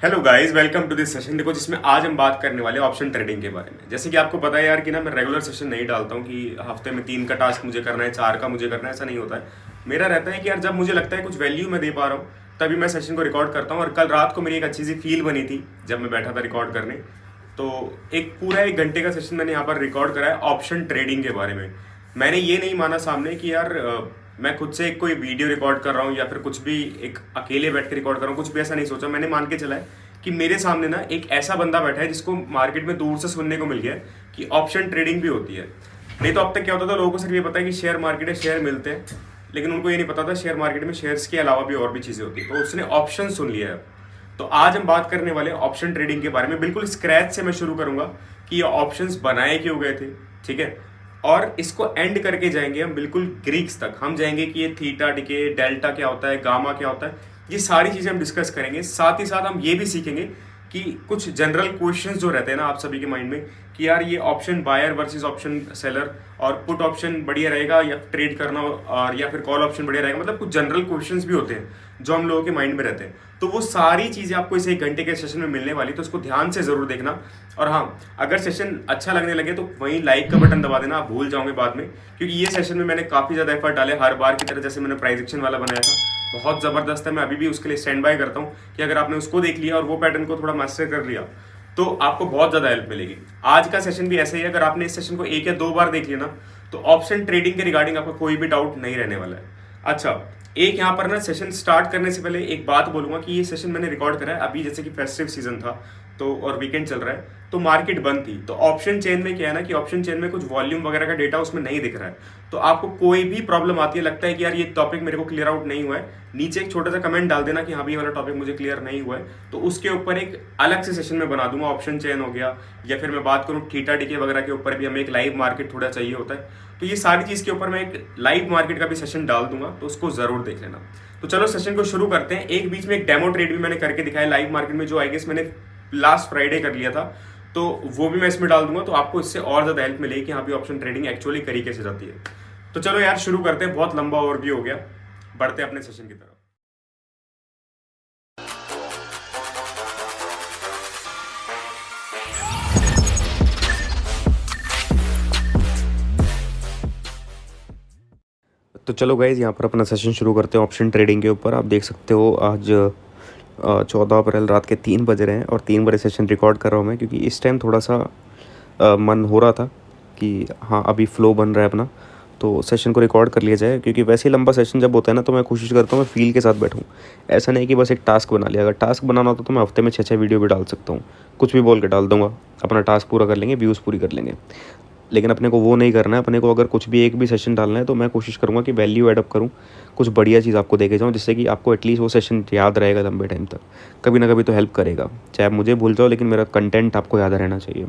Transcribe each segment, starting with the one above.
Hello guys, welcome to this session. देखो, जिसमें आज हम बात करने वाले ऑप्शन ट्रेडिंग के बारे में। जैसे कि आपको पता है यार कि ना, मैं रेगुलर सेशन नहीं डालता हूँ कि हफ्ते में 3 का टास्क मुझे करना है, 4 का मुझे करना है, ऐसा नहीं होता है। मेरा रहता है कि यार जब मुझे लगता है कुछ वैल्यू मैं दे पा रहा हूँ तभी मैं सेशन को रिकॉर्ड करता हूँ। और कल रात को मेरी एक अच्छी सी फील बनी थी जब मैं बैठा था रिकॉर्ड करने। तो एक पूरा 1 घंटे का सेशन मैंने यहाँ पर रिकॉर्ड करा है ऑप्शन ट्रेडिंग के बारे में। मैंने ये नहीं माना सामने कि यार मैं खुद से कोई वीडियो रिकॉर्ड कर रहा हूँ या फिर कुछ भी एक अकेले बैठ के रिकॉर्ड कर रहा हूँ, कुछ भी ऐसा नहीं सोचा। मैंने मान के चला है कि मेरे सामने ना एक ऐसा बंदा बैठा है जिसको मार्केट में दूर से सुनने को मिल गया है कि ऑप्शन ट्रेडिंग भी होती है। नहीं तो अब तक क्या होता था, लोगों को सिर्फ ये पता है कि शेयर मार्केट है, शेयर मिलते हैं, लेकिन उनको ये नहीं पता था शेयर मार्केट में शेयर्स के अलावा भी और भी चीज़ें होती है। तो उसने ऑप्शन सुन लिया है। तो आज हम बात करने वाले ऑप्शन ट्रेडिंग के बारे में। बिल्कुल स्क्रैच से मैं शुरू करूंगा कि ये ऑप्शंस बनाए क्यों गए थे, ठीक है। और इसको एंड करके जाएंगे हम बिल्कुल ग्रीक्स तक। हम जाएंगे कि ये थीटा डिके, डेल्टा क्या होता है, गामा क्या होता है, ये सारी चीज़ें हम डिस्कस करेंगे। साथ ही साथ हम ये भी सीखेंगे कि कुछ जनरल क्वेश्चंस जो रहते हैं ना आप सभी के माइंड में कि यार ये option buyer versus option seller, और पुट ऑप्शन बढ़िया रहेगा या ट्रेड करना, और या फिर कॉल ऑप्शन बढ़िया रहेगा। मतलब कुछ जनरल क्वेश्चंस भी होते हैं जो हम लोगों के माइंड में रहते हैं। तो वो सारी चीज़ें आपको इस 1 घंटे के सेशन में मिलने वाली, तो उसको ध्यान से ज़रूर देखना। और हाँ, अगर सेशन अच्छा लगने लगे तो वहीं लाइक का बटन दबा देना, आप भूल जाओगे बाद में, क्योंकि ये सेशन में मैंने काफ़ी ज़्यादा एफर्ट डाले हर बार की तरह। जैसे मैंने प्राइस एक्शन वाला बनाया था, बहुत ज़बरदस्त है। मैं अभी भी उसके लिए स्टैंड बाय करता हूँ कि अगर आपने उसको देख लिया और वो पैटर्न को थोड़ा मास्टर कर लिया तो आपको बहुत ज़्यादा हेल्प मिलेगी। आज का सेशन भी ऐसा ही है। अगर आपने इस सेशन को 1 या 2 बार देख लिया ना, तो ऑप्शन ट्रेडिंग के रिगार्डिंग आपका कोई भी डाउट नहीं रहने वाला है। अच्छा, एक यहाँ पर ना सेशन स्टार्ट करने से पहले एक बात बोलूंगा कि ये सेशन मैंने रिकॉर्ड करा है अभी, जैसे कि फेस्टिव सीजन था तो और वीकेंड चल रहा है तो मार्केट बंद थी। तो ऑप्शन चेन में क्या है ना कि ऑप्शन चेन में कुछ वॉल्यूम वगैरह का डेटा उसमें नहीं दिख रहा है। तो आपको कोई भी प्रॉब्लम आती है, लगता है कि यार ये टॉपिक मेरे को क्लियर आउट नहीं हुआ है, नीचे एक छोटा सा कमेंट डाल देना कि हाँ भी ये वाला टॉपिक मुझे क्लियर नहीं हुआ है। तो उसके ऊपर एक अलग से सेशन में बना दूंगा। ऑप्शन चेन हो गया, या फिर मैं बात करूँ थीटा डिके वगैरह के ऊपर भी हमें एक लाइव मार्केट थोड़ा चाहिए होता है। तो ये सारी चीज़ के ऊपर मैं एक लाइव मार्केट का भी सेशन डाल दूंगा, तो उसको ज़रूर देख लेना। तो चलो सेशन को शुरू करते हैं। एक बीच में एक डेमो ट्रेड भी मैंने करके दिखाया लाइव मार्केट में, जो आई गेस मैंने लास्ट फ्राइडे कर लिया था। तो वो भी मैं इसमें डाल दूंगा, तो आपको इससे और ज़्यादा हेल्प मिलेगी कि हाँ भी ऑप्शन ट्रेडिंग एक्चुअली करी कैसे जाती है। तो चलो यार शुरू करते हैं, बहुत लंबा ओवरव्यू हो गया, बढ़ते हैं अपने सेशन की तरफ। तो चलो गाइज, यहाँ पर अपना सेशन शुरू करते हैं ऑप्शन ट्रेडिंग के ऊपर। आप देख सकते हो आज 14 अप्रैल रात के 3 बज रहे हैं और 3 बजे सेशन रिकॉर्ड कर रहा हूँ मैं, क्योंकि इस टाइम थोड़ा सा मन हो रहा था कि हाँ अभी फ्लो बन रहा है अपना, तो सेशन को रिकॉर्ड कर लिया जाए। क्योंकि वैसे ही लंबा सेशन जब होता है ना, तो मैं कोशिश करता हूँ मैं फील के साथ बैठूँ। ऐसा नहीं कि बस एक टास्क बना लिया। अगर टास्क बनाना होता तो मैं हफ्ते में 6-6 वीडियो भी डाल सकता हूँ, कुछ भी बोल के डाल दूंगा, अपना टास्क पूरा कर लेंगे, व्यूज़ पूरी कर लेंगे। लेकिन अपने को वो नहीं करना है। अपने को अगर कुछ भी एक भी सेशन डालना है तो मैं कोशिश करूँगा कि वैल्यू एड अप करूँ, कुछ बढ़िया चीज़ आपको देके जाऊँ, जिससे कि आपको एटलीस्ट वो सेशन याद रहेगा लंबे टाइम तक। कभी ना कभी तो हेल्प करेगा, चाहे आप मुझे भूल जाओ, लेकिन मेरा कंटेंट आपको याद रहना चाहिए।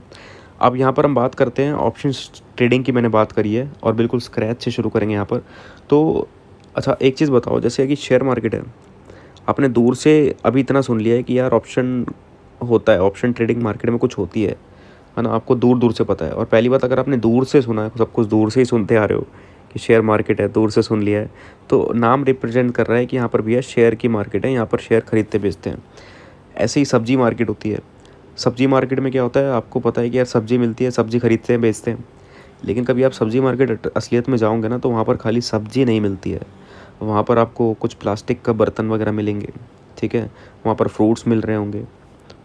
अब यहाँ पर हम बात करते हैं ऑप्शन ट्रेडिंग की। मैंने बात करी है और बिल्कुल स्क्रैच से शुरू करेंगे यहाँ पर। तो अच्छा, एक चीज़ बताओ, जैसे कि शेयर मार्केट है, आपने दूर से अभी इतना सुन लिया है कि यार ऑप्शन होता है, ऑप्शन ट्रेडिंग मार्केट में कुछ होती है ना, आपको दूर दूर से पता है। और पहली बात, अगर आपने दूर से सुना है, सब कुछ दूर से ही सुनते आ रहे हो कि शेयर मार्केट है, दूर से सुन लिया है, तो नाम रिप्रेजेंट कर रहा है कि यहाँ पर भी है शेयर की मार्केट है, यहाँ पर शेयर खरीदते बेचते हैं। ऐसे ही सब्जी मार्केट होती है। सब्जी मार्केट में क्या होता है, आपको पता है कि यार सब्जी मिलती है, सब्जी खरीदते हैं बेचते हैं। लेकिन कभी आप सब्जी मार्केट असलियत में जाओगे ना, तो वहाँ पर खाली सब्जी नहीं मिलती है, वहाँ पर आपको कुछ प्लास्टिक का बर्तन वगैरह मिलेंगे, ठीक है। वहाँ पर फ्रूट्स मिल रहे होंगे,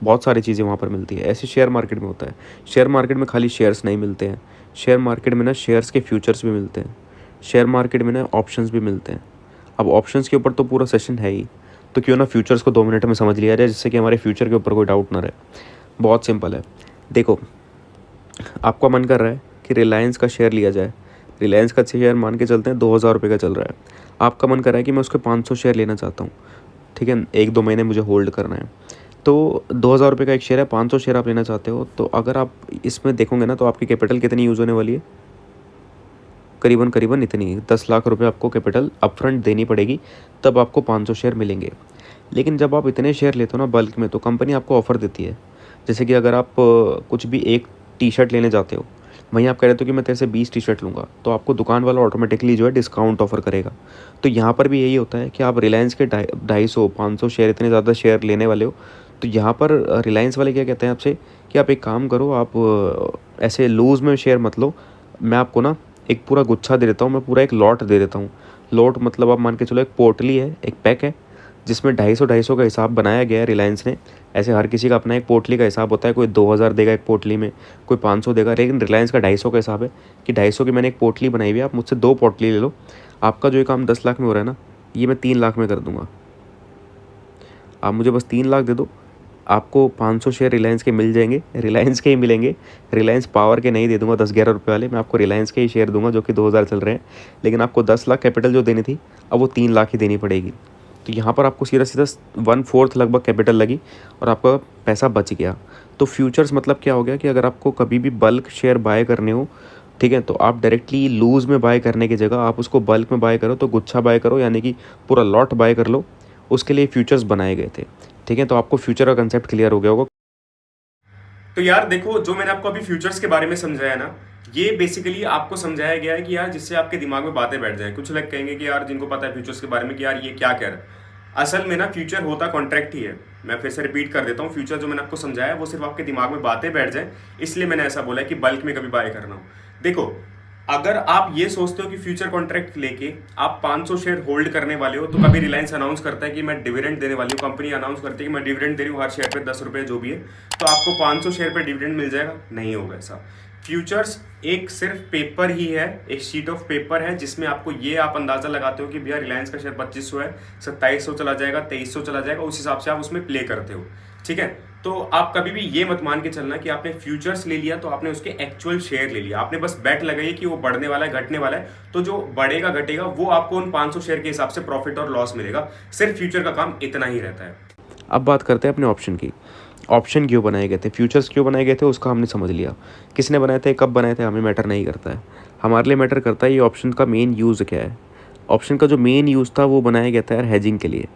बहुत सारी चीज़ें वहाँ पर मिलती है। ऐसे शेयर मार्केट में होता है। शेयर मार्केट में खाली शेयर्स नहीं मिलते हैं, शेयर मार्केट में ना शेयर्स के फ्यूचर्स भी मिलते हैं, शेयर मार्केट में ना ऑप्शंस भी मिलते हैं। अब ऑप्शंस के ऊपर तो पूरा सेशन है ही, तो क्यों ना फ्यूचर्स को 2 मिनट में समझ लिया जाए, जिससे कि हमारे फ्यूचर के ऊपर कोई डाउट ना रहे। बहुत सिंपल है। देखो, आपका मन कर रहा है कि रिलायंस का शेयर लिया जाए। रिलायंस का शेयर मान के चलते हैं 2,000 रुपये का चल रहा है। आपका मन कर रहा है कि मैं उसके 500 शेयर लेना चाहता हूँ, ठीक है, 1-2 महीने मुझे होल्ड करना है। तो 2,000 रुपये का एक शेयर है, 500 शेयर आप लेना चाहते हो। तो अगर आप इसमें देखोगे ना, तो आपकी कैपिटल कितनी यूज़ होने वाली है, करीबन करीबन इतनी 10 लाख रुपए आपको कैपिटल अपफ्रंट देनी पड़ेगी, तब आपको 500 शेयर मिलेंगे। लेकिन जब आप इतने शेयर लेते हो ना बल्क में, तो कंपनी आपको ऑफ़र देती है। जैसे कि अगर आप कुछ भी एक टी शर्ट लेने जाते हो, वहीं आप कह रहे हो कि मैं तेरे से 20 टी शर्ट लूँगा, तो आपको दुकान वाला ऑटोमेटिकली जो है डिस्काउंट ऑफ़र करेगा। तो यहाँ पर भी यही होता है कि आप रिलायंस के 250-500 शेयर, इतने ज़्यादा शेयर लेने वाले हो, तो यहाँ पर रिलायंस वाले क्या कहते हैं आपसे कि आप एक काम करो, आप ऐसे लूज़ में शेयर मत लो, मैं आपको ना एक पूरा गुच्छा दे देता हूँ, मैं पूरा एक लॉट दे देता हूँ। लॉट मतलब आप मान के चलो एक पोटली है, एक पैक है, जिसमें 250 का हिसाब बनाया गया है रिलायंस ने। ऐसे हर किसी का अपना एक पोटली का हिसाब होता है, कोई 2000 देगा एक पोटली में, कोई 500 देगा, लेकिन रिलायंस का 250 का हिसाब है कि 250 की मैंने एक पोटली बनाई हुई है, आप मुझसे 2 पोटली ले लो। आपका जो ये काम 10 लाख में हो रहा है ना, ये मैं 3 लाख में कर दूंगा। आप मुझे बस 3 लाख दे दो, आपको 500 शेयर रिलायंस के मिल जाएंगे, रिलायंस के ही मिलेंगे। रिलायंस पावर के नहीं दे दूंगा 10-11 रुपये वाले, मैं आपको रिलायंस के ही शेयर दूंगा जो कि 2000 चल रहे हैं। लेकिन आपको 10 लाख कैपिटल जो देनी थी, अब वो 3 लाख ही देनी पड़ेगी। तो यहाँ पर आपको सीधा सीधा 1/4 लगभग कैपिटल लगी और आपका पैसा बच गया। तो फ्यूचर्स मतलब क्या हो गया कि अगर आपको कभी भी बल्क शेयर बाय करने हो, ठीक है, तो आप डायरेक्टली लूज़ में बाय करने की जगह आप उसको बल्क में बाय करो, तो गुच्छा बाय करो, यानी कि पूरा लॉट बाय कर लो। उसके लिए फ्यूचर्स बनाए गए थे, ठीक है। तो आपको फ्यूचर का कंसेप्ट क्लियर हो गया होगा। तो यार देखो, जो मैंने आपको अभी फ्यूचर्स के बारे में समझाया ना, ये बेसिकली आपको समझाया गया है कि यार जिससे आपके दिमाग में बातें बैठ जाएं। कुछ लोग कहेंगे कि यार जिनको पता है फ्यूचर्स के बारे में कि यार ये क्या कह रहा है, असल में ना फ्यूचर होता कॉन्ट्रैक्ट ही है। मैं फिर से रिपीट कर देता हूँ, फ्यूचर जो मैंने आपको समझाया वो सिर्फ आपके दिमाग में बातें बैठ जाए, इसलिए मैंने ऐसा बोला है कि बल्क में कभी बाय करना हो। देखो, अगर आप ये सोचते हो कि फ्यूचर कॉन्ट्रैक्ट लेके आप 500 शेयर होल्ड करने वाले हो, तो कभी रिलायंस अनाउंस करता है कि मैं डिविडेंड देने वाली हूँ, कंपनी अनाउंस करती है कि मैं डिविडेंड दे रही हूँ हर शेयर पे 10 रुपये जो भी है, तो आपको 500 शेयर पे डिविडेंड मिल जाएगा? नहीं होगा ऐसा। फ्यूचर्स एक सिर्फ पेपर ही है, एक शीट ऑफ पेपर है, जिसमें आपको ये आप अंदाजा लगाते हो कि भैया रिलायंस का शेयर 2500 है, 2700 चला जाएगा, 2300 चला जाएगा, उस हिसाब से आप उसमें प्ले करते हो, ठीक है। तो आप कभी भी ये मत मान के चलना कि आपने फ्यूचर्स ले लिया तो आपने उसके एक्चुअल शेयर ले लिया, आपने बस बेट लगाई कि वो बढ़ने वाला है घटने वाला है, तो जो बढ़ेगा घटेगा वो आपको उन 500 शेयर के हिसाब से प्रॉफिट और लॉस मिलेगा। सिर्फ फ्यूचर का काम इतना ही रहता है। अब बात करते हैं अपने ऑप्शन की। ऑप्शन क्यों बनाए गए थे, फ्यूचर्स क्यों बनाए गए थे, उसका हमने समझ लिया। किसने बनाए थे, कब बनाए थे, हमें मैटर नहीं करता है। हमारे लिए मैटर करता है ये ऑप्शन का मेन यूज़ क्या है। ऑप्शन का जो मेन यूज़ था वो बनाया गया था यार हेजिंग के लिए,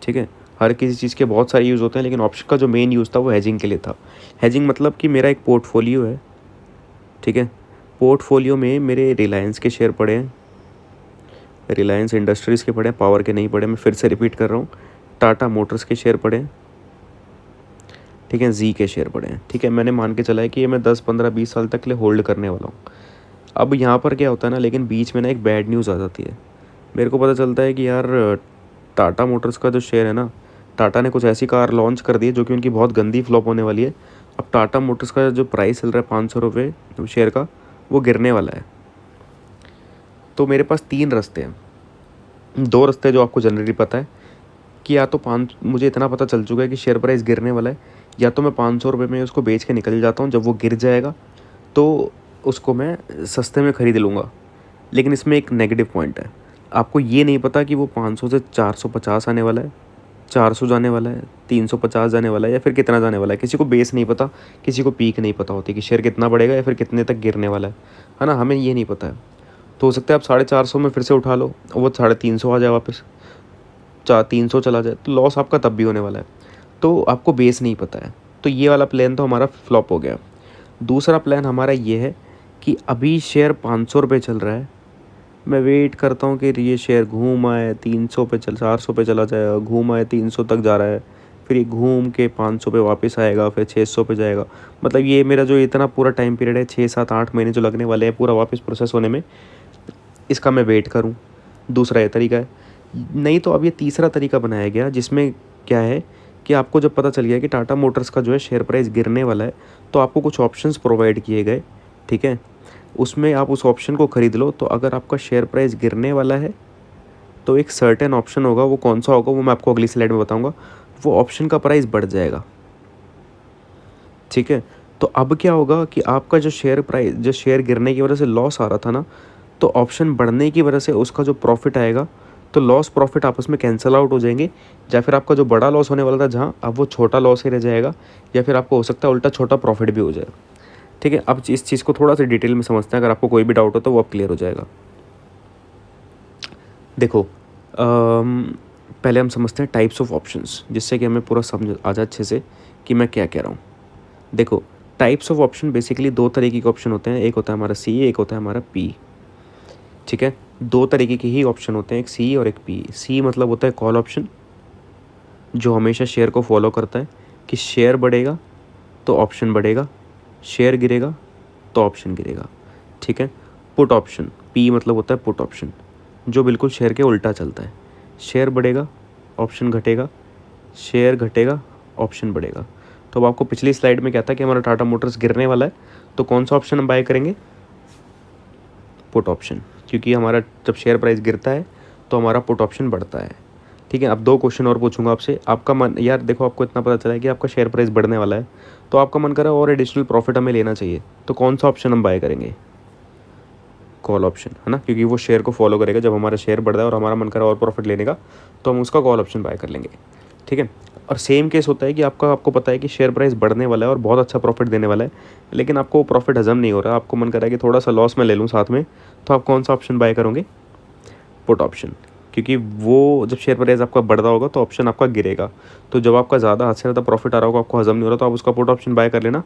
ठीक है। हर किसी चीज़ के बहुत सारे यूज़ होते हैं, लेकिन ऑप्शन का जो मेन यूज़ था वो हेजिंग के लिए था। हेजिंग मतलब कि मेरा एक पोर्टफोलियो है, ठीक है। पोर्टफोलियो में मेरे रिलायंस के शेयर पड़े हैं, रिलायंस इंडस्ट्रीज़ के पड़े हैं, पावर के नहीं पड़े। मैं फिर से रिपीट कर रहा हूँ, टाटा मोटर्स के शेयर पड़े हैं, ठीक है, जी के शेयर पड़े हैं, ठीक है। मैंने मान के चला है कि ये मैं 10-15-20 साल तक के लिए होल्ड करने वाला हूँ। अब यहाँ पर क्या होता है ना, लेकिन बीच में ना एक बैड न्यूज़ आ जाती है। मेरे को पता चलता है कि यार टाटा मोटर्स का जो शेयर है ना, टाटा ने कुछ ऐसी कार लॉन्च कर दी है जो कि उनकी बहुत गंदी फ्लॉप होने वाली है। अब टाटा मोटर्स का जो प्राइस चल रहा है 500 रुपये शेयर का, वो गिरने वाला है। तो मेरे पास 3 रास्ते हैं, 2 रास्ते जो आपको जनरली पता है कि या तो मुझे इतना पता चल चुका है कि शेयर प्राइस गिरने वाला है, या तो मैं 500 रुपये में उसको बेच के निकल जाता हूँ, जब वो गिर जाएगा तो उसको मैं सस्ते में ख़रीद लूँगा। लेकिन इसमें एक नेगेटिव पॉइंट है, आपको ये नहीं पता कि वो 500 से 450 आने वाला है, 400 जाने वाला है, 350 जाने वाला है, या फिर कितना जाने वाला है। किसी को बेस नहीं पता, किसी को पीक नहीं पता होती कि शेयर कितना बढ़ेगा या फिर कितने तक गिरने वाला है ना, हमें ये नहीं पता है। तो हो सकता है आप 450 में फिर से उठा लो और वो 350 आ जाए वापस, 300 चला जाए, तो लॉस आपका तब भी होने वाला है। तो आपको बेस नहीं पता है। तो ये वाला प्लान तो हमारा फ्लॉप हो गया। दूसरा प्लान हमारा ये है कि अभी शेयर 500 रुपये चल रहा है, मैं वेट करता हूँ कि ये शेयर घूम आए 300 पे, 400 पे चला जाएगा, घूम आए 300 तक जा रहा है, फिर ये घूम के 500 पे वापस आएगा, फिर 600 पे जाएगा। मतलब ये मेरा जो इतना पूरा टाइम पीरियड है, 6-7-8 महीने जो लगने वाले हैं पूरा वापस प्रोसेस होने में, इसका मैं वेट करूँ। दूसरा ये तरीका है। नहीं तो अब ये तीसरा तरीका बनाया गया, जिसमें क्या है कि आपको जब पता चल गया कि टाटा मोटर्स का जो है शेयर प्राइस गिरने वाला है, तो आपको कुछ ऑप्शंस प्रोवाइड किए गए, ठीक है। उसमें आप उस ऑप्शन को ख़रीद लो, तो अगर आपका शेयर प्राइस गिरने वाला है तो एक सर्टेन ऑप्शन होगा, वो कौन सा होगा वो मैं आपको अगली स्लाइड में बताऊंगा, वो ऑप्शन का प्राइस बढ़ जाएगा, ठीक है। तो अब क्या होगा कि आपका जो शेयर प्राइस, जो शेयर गिरने की वजह से लॉस आ रहा था ना, तो ऑप्शन बढ़ने की वजह से उसका जो प्रॉफिट आएगा, तो लॉस प्रॉफिट आपस में कैंसिल आउट हो जाएंगे। या फिर आपका जो बड़ा लॉस होने वाला था जहाँ, अब वो छोटा लॉस ही रह जाएगा, या फिर आपको हो सकता है उल्टा छोटा प्रॉफिट भी हो जाए, ठीक है। अब इस चीज़ को थोड़ा सा डिटेल में समझते हैं, अगर आपको कोई भी डाउट हो तो वो अब क्लियर हो जाएगा। देखो पहले हम समझते हैं टाइप्स ऑफ ऑप्शंस, जिससे कि हमें पूरा समझ आ जाए अच्छे से कि मैं क्या कह रहा हूँ। देखो, टाइप्स ऑफ ऑप्शन बेसिकली 2 तरीके के ऑप्शन होते हैं, एक होता है हमारा सी, एक होता है हमारा पी, ठीक है। 2 तरीके के ही ऑप्शन होते हैं, एक सी और एक पी। सी मतलब होता है कॉल ऑप्शन, जो हमेशा शेयर को फॉलो करता है कि शेयर बढ़ेगा तो ऑप्शन बढ़ेगा, शेयर गिरेगा तो ऑप्शन गिरेगा, ठीक है। पुट ऑप्शन, पी मतलब होता है पुट ऑप्शन, जो बिल्कुल शेयर के उल्टा चलता है। शेयर बढ़ेगा ऑप्शन घटेगा, शेयर घटेगा ऑप्शन बढ़ेगा। तो अब आपको पिछली स्लाइड में क्या था कि हमारा टाटा मोटर्स गिरने वाला है, तो कौन सा ऑप्शन हम बाय करेंगे? पुट ऑप्शन, क्योंकि हमारा जब शेयर प्राइस गिरता है तो हमारा पुट ऑप्शन बढ़ता है, ठीक है। अब 2 क्वेश्चन और पूछूंगा आपसे। आपका मन, यार देखो आपको इतना पता चला है कि आपका शेयर प्राइस बढ़ने वाला है, तो आपका मन कर रहा है और एडिशनल प्रॉफिट हमें लेना चाहिए, तो कौन सा ऑप्शन हम बाय करेंगे? कॉल ऑप्शन, है ना, क्योंकि वो शेयर को फॉलो करेगा। जब हमारा शेयर बढ़ रहा है और हमारा मन कर रहा है और प्रॉफिट लेने का, तो हम उसका कॉल ऑप्शन बाय कर लेंगे, ठीक है। और सेम केस होता है कि आपको पता है कि शेयर प्राइस बढ़ने वाला है और बहुत अच्छा प्रॉफिट देने वाला है, लेकिन आपको वो प्रॉफिट हजम नहीं हो रहा, आपको मन कर रहा है कि थोड़ा सा लॉस मैं ले लूँ साथ में, तो आप कौन सा ऑप्शन बाय करोगे? पुट ऑप्शन, क्योंकि वो जब शेयर प्राइस आपका बढ़ रहा होगा तो ऑप्शन आपका गिरेगा, तो जब आपका ज़्यादा हद से ज़्यादा प्रॉफिट आ रहा होगा, आपको हजम नहीं हो रहा, तो आप उसका पुट ऑप्शन बाय कर लेना,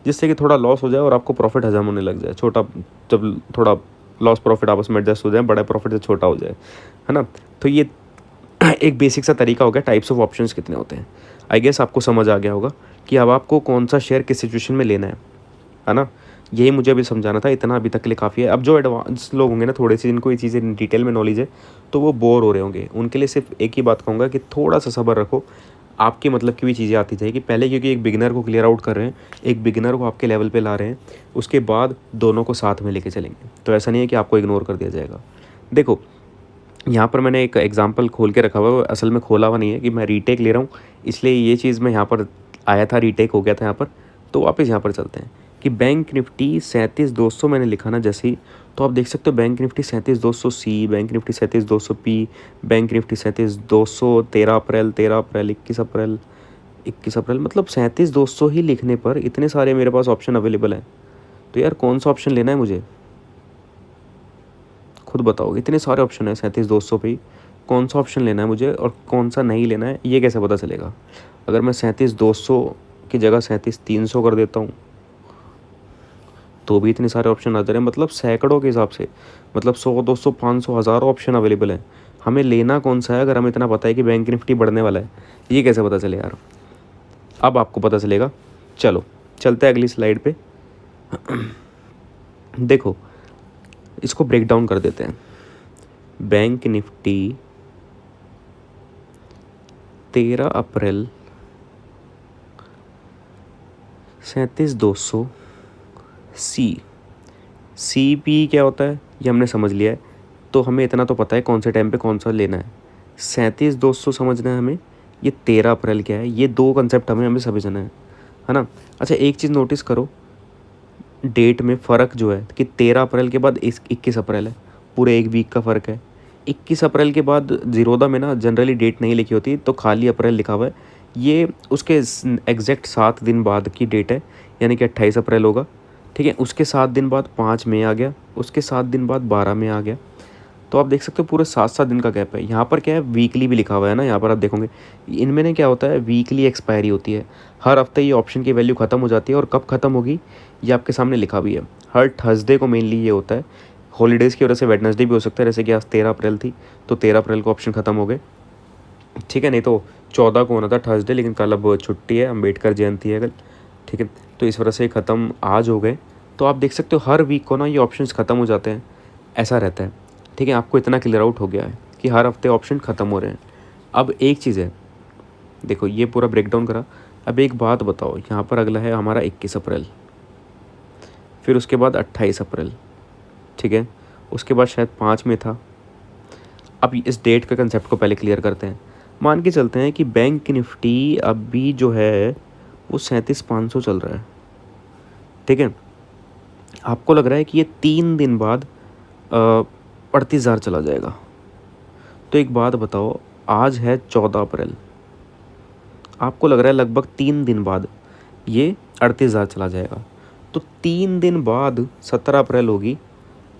जिससे कि थोड़ा लॉस हो जाए और आपको प्रॉफिट हजम होने लग जाए। छोटा, जब थोड़ा लॉस प्रॉफिट आपस में एडजस्ट हो जाए, बड़ा प्रॉफिट से छोटा हो जाए, है ना। तो ये एक बेसिक सा तरीका हो गया टाइप्स ऑफ ऑप्शंस कितने होते हैं। आई गेस आपको समझ आ गया होगा कि अब आपको कौन सा शेयर किस सिचुएशन में लेना है ना। यही मुझे अभी समझाना था, इतना अभी तक के लिए काफ़ी है। अब जो एडवांस लोग होंगे ना, थोड़े से जिनको ये चीज़ें डिटेल में नॉलेज है, तो वो बोर हो रहे होंगे, उनके लिए सिर्फ एक ही बात कहूँगा कि थोड़ा सा सब्र रखो, आपकी मतलब की भी चीज़ें आती जाएगी पहले, क्योंकि एक बिगिनर को क्लियर आउट कर रहे हैं, एक बिगिनर को आपके लेवल पे ला रहे हैं, उसके बाद दोनों को साथ में लेके चलेंगे। तो ऐसा नहीं है कि आपको इग्नोर कर दिया जाएगा। देखो यहाँ पर मैंने एक एग्जांपल खोल के रखा हुआ है, असल में खोला हुआ नहीं है कि मैं रीटेक ले रहा हूँ, इसलिए ये चीज़ मैं यहाँ पर आया था, रीटेक हो गया था यहाँ पर। तो वापस यहाँ पर चलते हैं कि बैंक निफ्टी 37,200 मैंने लिखा ना जैसे ही, तो आप देख सकते हो bank Nifty 37,200 C, bank Nifty 37,200 P, bank Nifty 37,200, 13 अप्रैल 13 अप्रैल 21 अप्रैल 21 अप्रैल, मतलब 37,200 ही लिखने पर इतने सारे मेरे पास ऑप्शन अवेलेबल हैं। तो यार कौन सा ऑप्शन लेना है मुझे, खुद बताओ। इतने सारे ऑप्शन है 37,200 पे ही, कौन सा ऑप्शन लेना है मुझे और कौन सा नहीं लेना है, ये कैसे पता चलेगा? अगर मैं 37,200 की जगह 37,300 कर देता हूँ, तो भी इतने सारे ऑप्शन आ जा रहे हैं, मतलब सैकड़ों के हिसाब से, मतलब 100, 200, 500, हज़ारों ऑप्शन अवेलेबल हैं। हमें लेना कौन सा है अगर हमें इतना पता है कि बैंक निफ्टी बढ़ने वाला है? ये कैसे पता चले यार? अब आपको पता चलेगा। चलो चलते हैं अगली स्लाइड पे। देखो इसको ब्रेक डाउन कर देते हैं। बैंक निफ्टी 13 अप्रैल 37,200 सी पी क्या होता है ये हमने समझ लिया है, तो हमें इतना तो पता है कौन से टाइम पे कौन सा लेना है। 37,200 समझना है हमें, ये 13 अप्रैल क्या है, ये 2 कंसेप्ट हमें समझना है ना। अच्छा एक चीज़ नोटिस करो, डेट में फ़र्क जो है कि 13 अप्रैल के बाद 21 अप्रैल है, पूरे एक वीक का फ़र्क है। 21 अप्रैल के बाद ज़ीरोदा में ना जनरली डेट नहीं लिखी होती, तो खाली अप्रैल लिखा हुआ है। ये उसके एग्जैक्ट 7 दिन बाद की डेट है, यानी कि 28 अप्रैल होगा, ठीक है। उसके 7 दिन बाद 5 मई आ गया, उसके 7 दिन बाद 12 मई आ गया। तो आप देख सकते हो पूरे 7-7 दिन का गैप है। यहाँ पर क्या है, वीकली भी लिखा हुआ है ना, यहाँ पर आप देखोगे इनमें ने क्या होता है, वीकली एक्सपायरी होती है। हर हफ्ते ये ऑप्शन की वैल्यू ख़त्म हो जाती है, और कब ख़त्म होगी ये आपके सामने लिखा भी है। हर थर्सडे को मेनली ये होता है, हॉलीडेज़ की वजह से वेडनेसडे भी हो सकता है, जैसे कि आज 13 अप्रैल थी, तो 13 अप्रैल को ऑप्शन ख़त्म हो गए, ठीक है। नहीं तो 14 को होना था थर्सडे, लेकिन कल अब छुट्टी है, अम्बेडकर जयंती है कल, ठीक है। तो इस वजह से ख़त्म आज हो गए। तो आप देख सकते हो हर वीक को ना ये ऑप्शंस ख़त्म हो जाते हैं, ऐसा रहता है, ठीक है। आपको इतना क्लियर आउट हो गया है कि हर हफ्ते ऑप्शन ख़त्म हो रहे हैं। अब एक चीज़ है, देखो ये पूरा ब्रेक डाउन करा, अब एक बात बताओ, यहाँ पर अगला है हमारा 21 अप्रैल, फिर उसके बाद 28 अप्रैल, ठीक है, उसके बाद शायद 5 में था। अब इस डेट के कंसेप्ट को पहले क्लियर करते हैं। मान के चलते हैं कि बैंक निफ्टी अभी जो है वो 37,500 चल रहा है, ठीक है। आपको लग रहा है कि ये 3 दिन बाद 38,000 चला जाएगा। तो एक बात बताओ, आज है 14 अप्रैल, आपको लग रहा है लगभग 3 दिन बाद ये 38,000 चला जाएगा। तो 3 दिन बाद 17 अप्रैल होगी,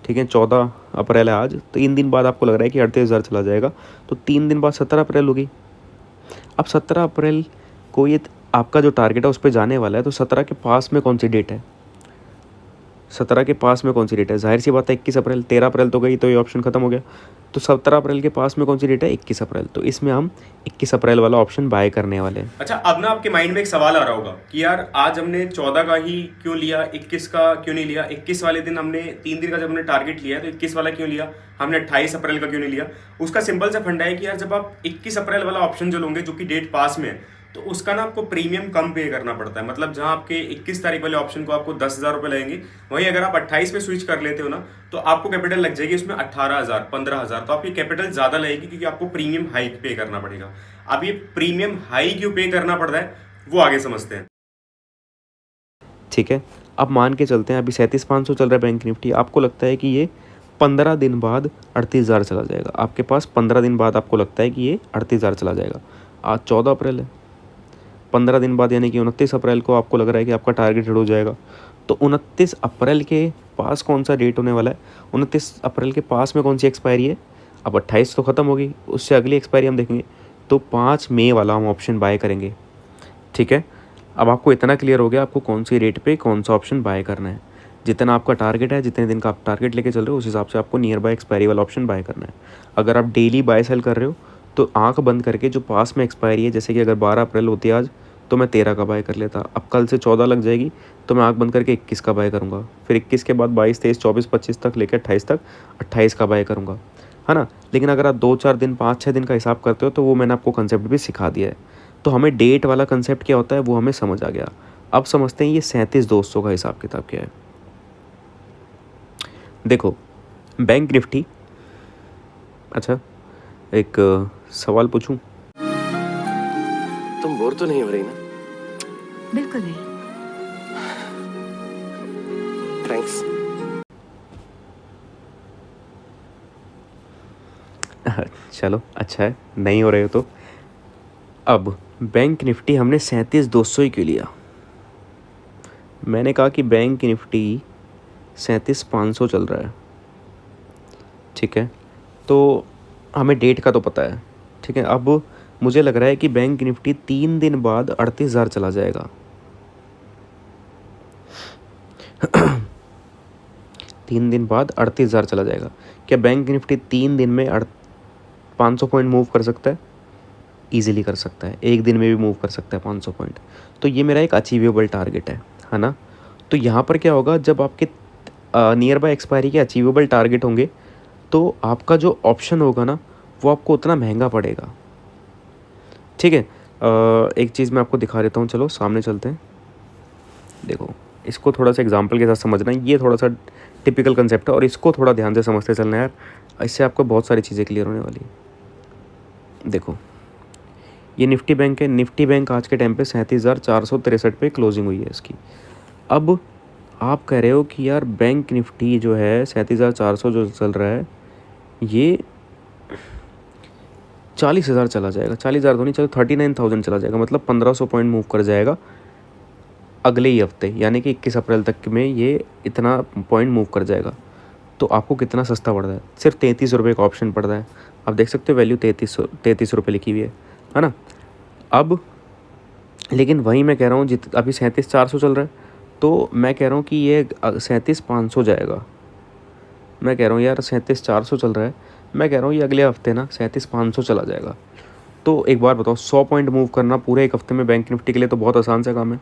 ठीक है, 14 अप्रैल है आज, 3 दिन बाद आपको लग रहा है कि 38,000 चला जाएगा, तो 3 दिन बाद 17 अप्रैल होगी। अब 17 अप्रैल को ये आपका जो टारगेट है उस पर जाने वाला है, तो 17 के पास में कौन सी डेट है? 17 के पास में कौन सी डेट है? जाहिर सी बात है 21 अप्रैल। 13 अप्रैल तो गई, तो ये ऑप्शन खत्म हो गया। तो 17 अप्रैल के पास में कौन सी डेट है? 21 अप्रैल। तो इसमें हम 21 अप्रैल वाला ऑप्शन बाय करने वाले हैं। अच्छा, अब ना आपके माइंड में एक सवाल आ रहा होगा कि यार आज हमने 14 का ही क्यों लिया, 21 का क्यों नहीं लिया? 21 वाले दिन हमने 3 दिन का जब हमने टारगेट लिया तो 21 वाला क्यों लिया? हमने 28 अप्रैल का क्यों नहीं लिया? उसका सिंपल सा फंडा है कि यार जब आप 21 अप्रैल वाला ऑप्शन जो लोगे, जो कि डेट पास में है, तो उसका ना आपको प्रीमियम कम पे करना पड़ता है। मतलब जहां आपके 21 तारीख वाले ऑप्शन को आपको 10,000 रुपये लगेंगे, वहीं अगर आप 28 पे स्विच कर लेते हो ना, तो आपको कैपिटल लग जाएगी उसमें 18,000, 15,000। तो आपकी कैपिटल ज्यादा लगेगी क्योंकि आपको प्रीमियम हाइक पे करना पड़ेगा। अब ये प्रीमियम हाई क्यों पे करना पड़ता है, वो आगे समझते हैं। ठीक है, अब मान के चलते हैं अभी 37,500 चल रहा है बैंक निफ्टी। आपको लगता है कि ये 15 दिन बाद 38,000 चला जाएगा। आपके पास 15 दिन बाद आपको लगता है कि ये 38,000 चला जाएगा। आज 14 अप्रैल है। 15 दिन बाद यानी कि 29 अप्रैल को आपको लग रहा है कि आपका टारगेट हिट हो जाएगा। तो 29 अप्रैल के पास कौन सा डेट होने वाला है? 29 अप्रैल के पास में कौन सी एक्सपायरी है? अब 28 तो ख़त्म होगी, उससे अगली एक्सपायरी हम देखेंगे। तो 5 मई वाला हम ऑप्शन बाय करेंगे। ठीक है, अब आपको इतना क्लियर हो गया आपको कौन सी रेट पे कौन सा ऑप्शन बाय करना है। जितना आपका टारगेट है, जितने दिन का आप टारगेट लेके चल रहे हो, उस हिसाब से आपको नियर बाय एक्सपायरी वाला ऑप्शन बाय करना है। अगर आप डेली बाय सेल कर रहे हो तो आंख बंद करके जो पास में एक्सपायरी है, जैसे कि अगर 12 अप्रैल होती है आज, तो मैं 13 का बाय कर लेता। अब कल से 14 लग जाएगी तो मैं आंख बंद करके 21 का बाय करूँगा। फिर 21 के बाद 22, 23, 24, 25 तक लेकर 28 तक 28 का बाय करूँगा, है ना। लेकिन अगर आप 2-4 दिन, 5-6 दिन का हिसाब करते हो तो वो मैंने आपको कंसेप्ट भी सिखा दिया है। तो हमें डेट वाला कंसेप्ट क्या होता है वो हमें समझ आ गया। अब समझते हैं ये 37,200 का हिसाब किताब क्या है। देखो, बैंक निफ्टी, अच्छा एक सवाल पूछूं? तुम बोर तो नहीं हो रही ना? बिल्कुल नहीं। थैंक्स। चलो अच्छा है, नहीं हो रहे हो तो। अब बैंक निफ्टी हमने 37,200 ही क्यों लिया? मैंने कहा कि बैंक निफ्टी 37,500 चल रहा है। ठीक है, तो हमें डेट का तो पता है। ठीक है, अब मुझे लग रहा है कि बैंक निफ्टी 3 दिन बाद 38,000 चला जाएगा। 3 दिन बाद 38,000 चला जाएगा। क्या बैंक निफ्टी 3 दिन में 500 पॉइंट मूव कर सकता है? ईजिली कर सकता है। एक दिन में भी मूव कर सकता है 500 पॉइंट। तो ये मेरा एक अचीवेबल टारगेट है ना। तो यहाँ पर क्या होगा, जब आपके नियर बाय एक्सपायरी के अचीवेबल टारगेट होंगे तो आपका जो ऑप्शन होगा ना वो आपको उतना महंगा पड़ेगा। ठीक है, एक चीज़ मैं आपको दिखा देता हूँ, चलो सामने चलते हैं। देखो, इसको थोड़ा सा एग्जांपल के साथ समझना है। ये थोड़ा सा टिपिकल कंसेप्ट है और इसको थोड़ा ध्यान से समझते चलना है यार, इससे आपको बहुत सारी चीज़ें क्लियर होने वाली है। देखो, ये निफ्टी बैंक है। निफ्टी बैंक आज के टाइम पे 37,463 पे क्लोजिंग हुई है इसकी। अब आप कह रहे हो कि यार बैंक निफ्टी जो है 37,400 जो चल रहा है, ये 40,000 चला जाएगा। 40,000 तो नहीं, चलो 39,000 चला जाएगा। मतलब 1,500 पॉइंट मूव कर जाएगा अगले ही हफ्ते, यानी कि 21 अप्रैल तक में ये इतना पॉइंट मूव कर जाएगा। तो आपको कितना सस्ता पड़ रहा है? सिर्फ 33 रुपये का ऑप्शन पड़ रहा है। आप देख सकते हो वैल्यू 33 रुपये लिखी हुई है ना। अब लेकिन वहीं मैं कह रहा हूँ अभी 37,400 चल रहा है, तो मैं कह रहा हूँ कि ये 37,500 जाएगा। मैं कह रहा हूँ यार 37,400 चल रहा है, मैं कह रहा हूँ ये अगले हफ्ते ना 37,500 चला जाएगा। तो एक बार बताओ, 100 पॉइंट मूव करना पूरे एक हफ्ते में बैंक निफ्टी के लिए तो बहुत आसान सा काम है।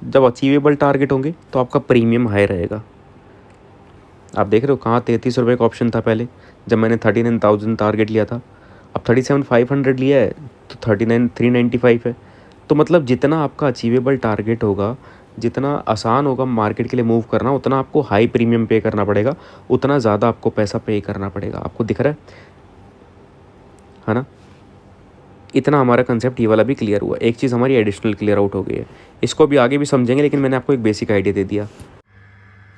जब अचीवेबल टारगेट होंगे तो आपका प्रीमियम हाई रहेगा। आप देख रहे हो कहाँ 33 रुपये का ऑप्शन था पहले जब मैंने 39,000 टारगेट लिया था। अब 37,500 लिया है तो 39,395 है। तो मतलब जितना आपका अचीवेबल टारगेट होगा, जितना आसान होगा मार्केट के लिए मूव करना, उतना आपको हाई प्रीमियम पे करना पड़ेगा, उतना ज़्यादा आपको पैसा पे करना पड़ेगा। आपको दिख रहा है ना। इतना हमारा कंसेप्ट ये वाला भी क्लियर हुआ। एक चीज़ हमारी एडिशनल क्लियर आउट हो गई है। इसको भी आगे भी समझेंगे, लेकिन मैंने आपको एक बेसिक आइडिया दे दिया।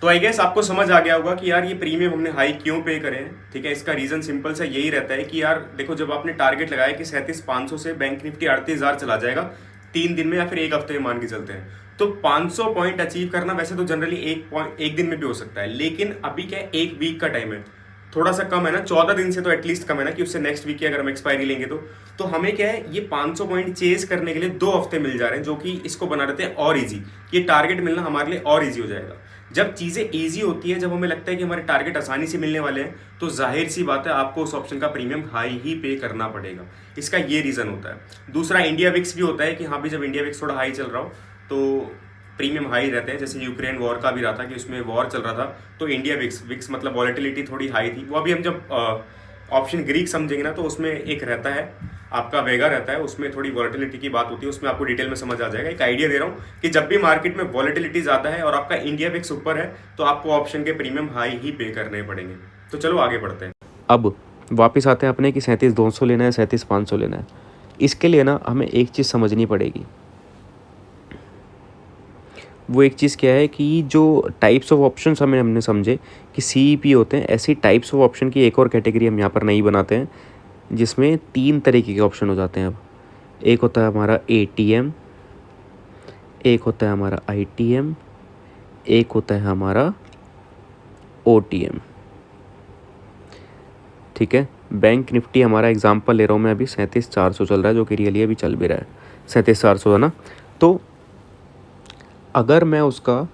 तो आई गेस आपको समझ आ गया होगा कि यार ये प्रीमियम हमने हाई क्यों पे करे हैं। ठीक है, इसका रीजन सिंपल सा यही रहता है कि यार देखो, जब आपने टारगेट लगाया कि 37,500 से बैंक निफ्टी 38,000 चला जाएगा 3 दिन में या फिर एक हफ्ते में मान के चलते हैं, तो 500 पॉइंट अचीव करना वैसे तो जनरली एक दिन में भी हो सकता है। लेकिन अभी क्या है, एक वीक का टाइम है, थोड़ा सा कम है ना, 14 दिन से तो एटलीस्ट कम है ना, कि उससे नेक्स्ट वीक की अगर हम एक्सपायरी लेंगे तो हमें क्या है, ये 500 पॉइंट चेज करने के लिए 2 हफ्ते मिल जा रहे हैं, जो कि इसको बना देते हैं और इजी। ये टारगेट मिलना हमारे लिए और इजी हो जाएगा। जब चीज़ें ईजी होती है, जब हमें लगता है कि हमारे टारगेट आसानी से मिलने वाले हैं, तो जाहिर सी बात है आपको उस ऑप्शन का प्रीमियम हाई ही पे करना पड़ेगा। इसका ये रीज़न होता है। दूसरा इंडिया विक्स भी होता है कि हाँ भी जब इंडिया विक्स थोड़ा हाई चल रहा हो तो प्रीमियम हाई रहते हैं। जैसे यूक्रेन वॉर का भी रहा था कि उसमें वॉर चल रहा था, तो इंडिया विक्स मतलब वॉलेटिलिटी थोड़ी हाई थी। वो अभी हम जब ऑप्शन ग्रीक समझेंगे ना, तो उसमें एक रहता है आपका वेगा रहता है, उसमें थोड़ी वॉलेटिलिटी की बात होती है, उसमें आपको डिटेल में समझ आ जाएगा। एक आइडिया दे रहा हूँ कि जब भी मार्केट में वॉलेटिलिटी ज़्यादा है और आपका इंडिया विक्स ऊपर है, तो आपको ऑप्शन के प्रीमियम हाई ही पे करने पड़ेंगे। तो चलो आगे बढ़ते हैं। अब वापस आते हैं अपने कि 37,200 लेना है, 37,500 लेना है। इसके लिए ना हमें एक चीज़ समझनी पड़ेगी। वो एक चीज़ क्या है कि जो टाइप्स ऑफ ऑप्शंस हमने समझे कि CEP होते हैं, ऐसी टाइप्स ऑफ ऑप्शन की एक और कैटेगरी हम यहाँ पर नहीं बनाते हैं, जिसमें 3 तरीके के ऑप्शन हो जाते हैं। अब एक होता है हमारा ATM, एक होता है हमारा ITM, एक होता है हमारा OTM। ठीक है, बैंक निफ्टी हमारा एग्जांपल ले रहा हूँ मैं अभी, 37,400 चल रहा है, जो कि रियली अभी चल भी रहा है। 37,400 है ना। तो अगर मैं उसका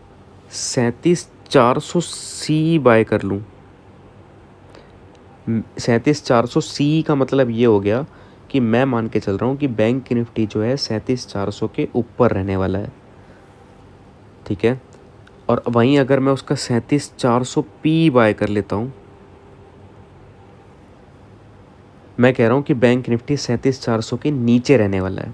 37,400C बाय कर लूँ, 37,400C का मतलब ये हो गया कि मैं मान के चल रहा हूँ कि बैंक निफ्टी जो है 37,400 के ऊपर रहने वाला है। ठीक है, और वहीं अगर मैं उसका 37,400P बाय कर लेता हूँ, मैं कह रहा हूँ कि बैंक निफ्टी 37,400 के नीचे रहने वाला है।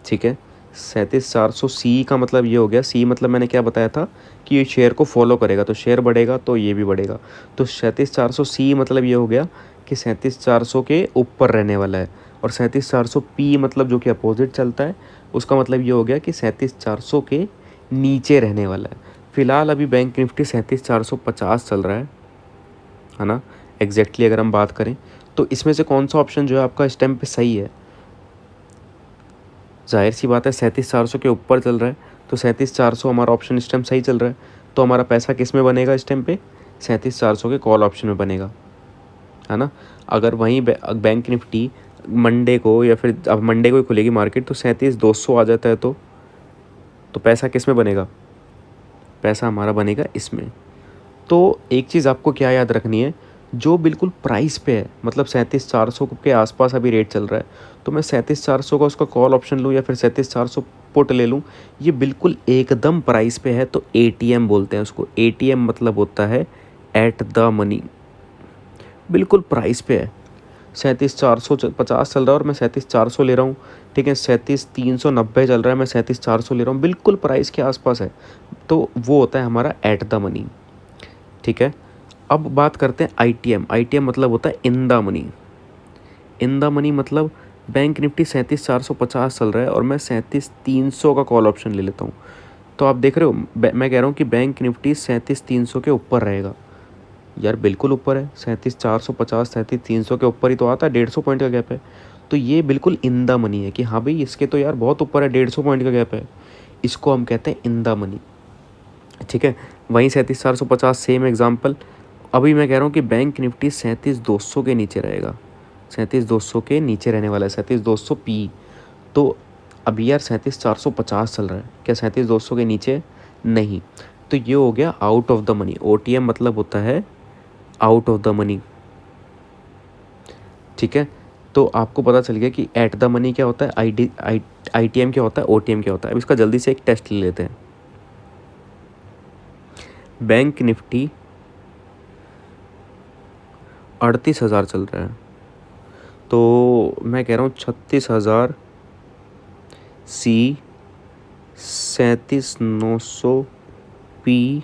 ठीक है, 37,400C का मतलब ये हो गया, C मतलब मैंने क्या बताया था कि ये शेयर को फॉलो करेगा, तो शेयर बढ़ेगा तो ये भी बढ़ेगा। तो 37,400C मतलब ये हो गया कि 37,400 के ऊपर रहने वाला है। और 37,400P मतलब जो कि अपोजिट चलता है, उसका मतलब ये हो गया कि 37,400 के नीचे रहने वाला है। फ़िलहाल अभी बैंक निफ्टी 37,450 चल रहा है ना। एग्जैक्टली अगर हम बात करें तो इसमें से कौन सा ऑप्शन जो है आपका इस टाइम पे सही है? जाहिर सी बात है 37,400 के ऊपर चल रहा है, तो 37,400 हमारा ऑप्शन इस टाइम सही चल रहा है। तो हमारा पैसा किस में बनेगा इस टाइम पे? 37,400 के कॉल ऑप्शन में बनेगा, है ना। अगर वहीं बैंक निफ्टी मंडे को, या फिर अब मंडे को ही खुलेगी मार्केट, तो 37,200 आ जाता है, तो पैसा किस में बनेगा? पैसा हमारा बनेगा इसमें। तो एक चीज़ आपको क्या याद रखनी है, जो बिल्कुल प्राइस पे है, मतलब 37,400 के आसपास अभी रेट चल रहा है, तो मैं 37,400 का उसका कॉल ऑप्शन लूँ या फिर 37,400 पुट ले लूँ, ये बिल्कुल एकदम प्राइस पे है, तो ATM बोलते हैं उसको। ATM मतलब होता है एट द मनी, बिल्कुल प्राइस पे है। 37,450 चल रहा है और मैं 37,400 ले रहा हूँ। ठीक है, 37,390 चल रहा है, मैं 37,400 ले रहा हूँ, बिल्कुल प्राइस के आसपास है, तो वो होता है हमारा एट द मनी। ठीक है, अब बात करते हैं ITM। ITM मतलब होता है in the money. In the money मतलब बैंक निफ्टी 37,450 चल रहा है और मैं 37,300 का कॉल ऑप्शन ले लेता हूँ। तो आप देख रहे हो, मैं कह रहा हूँ कि बैंक निफ्टी 37,300 के ऊपर रहेगा। यार बिल्कुल ऊपर है, 37,450 37,300 के ऊपर ही तो आता है, 150 पॉइंट का गैप है। तो ये बिल्कुल इन द मनी है कि हाँ भाई इसके तो यार बहुत ऊपर है, 150 पॉइंट का गैप है, इसको हम कहते हैं इन द मनी। ठीक है, वहीं 37,450 सेम एग्जाम्पल। अभी मैं कह रहा हूँ कि बैंक निफ्टी 37,200 के नीचे रहेगा, 37,200 के नीचे रहने वाला है, 37,200P। तो अभी यार 37,450 चल रहा है, क्या 37,200 के नीचे? नहीं। तो ये हो गया out of the money. OTM मतलब होता है आउट ऑफ द मनी। ठीक है, तो आपको पता चल गया कि एट द मनी क्या होता है, ITM क्या होता है, OTM क्या होता है। अब इसका जल्दी से एक टेस्ट ले लेते हैं। बैंक निफ्टी 38,000 चल रहा है, तो मैं कह रहा हूँ 36,000C, 37,900P,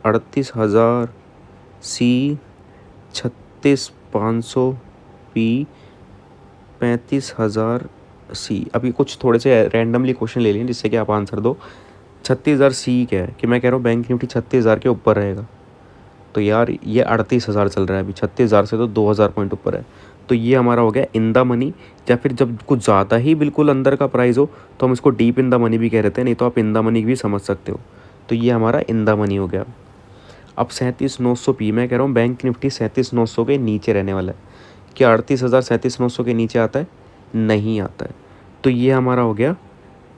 38,000C, 36,500P, 35,000C। अभी कुछ थोड़े से रैंडमली क्वेश्चन ले लिए जिससे कि आप आंसर दो। 36,000C क्या है कि मैं कह रहा हूँ बैंक निफ्टी 36,000 के ऊपर रहेगा, तो यार ये 38,000 चल रहा है अभी, 36,000 से तो 2,000 पॉइंट ऊपर है। तो ये हमारा हो गया इन द मनी, या फिर जब कुछ ज़्यादा ही बिल्कुल अंदर का प्राइस हो तो हम इसको डीप इन द मनी भी कह देते हैं, नहीं तो आप इन द मनी भी समझ सकते हो। तो ये हमारा इन द मनी हो गया। अब 37,900P, मैं कह रहा हूँ बैंक निफ्टी 37,900 के नीचे रहने वाला है। क्या 38,000 37,900 के नीचे आता है? नहीं आता है। तो ये हमारा हो गया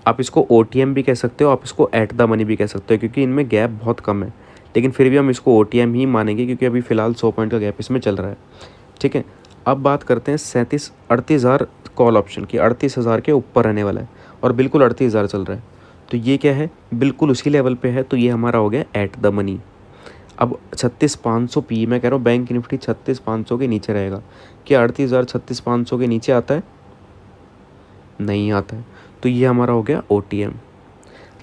आप इसको OTM भी कह सकते हो, आप इसको एट द मनी भी कह सकते हो, क्योंकि इनमें गैप बहुत कम है, लेकिन फिर भी हम इसको OTM ही मानेंगे क्योंकि अभी फ़िलहाल 100 पॉइंट का गैप इसमें चल रहा है। ठीक है, अब बात करते हैं 38,000 कॉल ऑप्शन की। 38,000 के ऊपर रहने वाला है और बिल्कुल 38,000 चल रहा है, तो ये क्या है, बिल्कुल उसी लेवल पे है, तो ये हमारा हो गया एट द मनी। अब 36,500 पी, मैं कह रहा हूँ बैंक निफ्टी 36,500 के नीचे रहेगा। क्या 38,000 36,500 के नीचे आता है? नहीं आता है, तो ये हमारा हो गया OTM।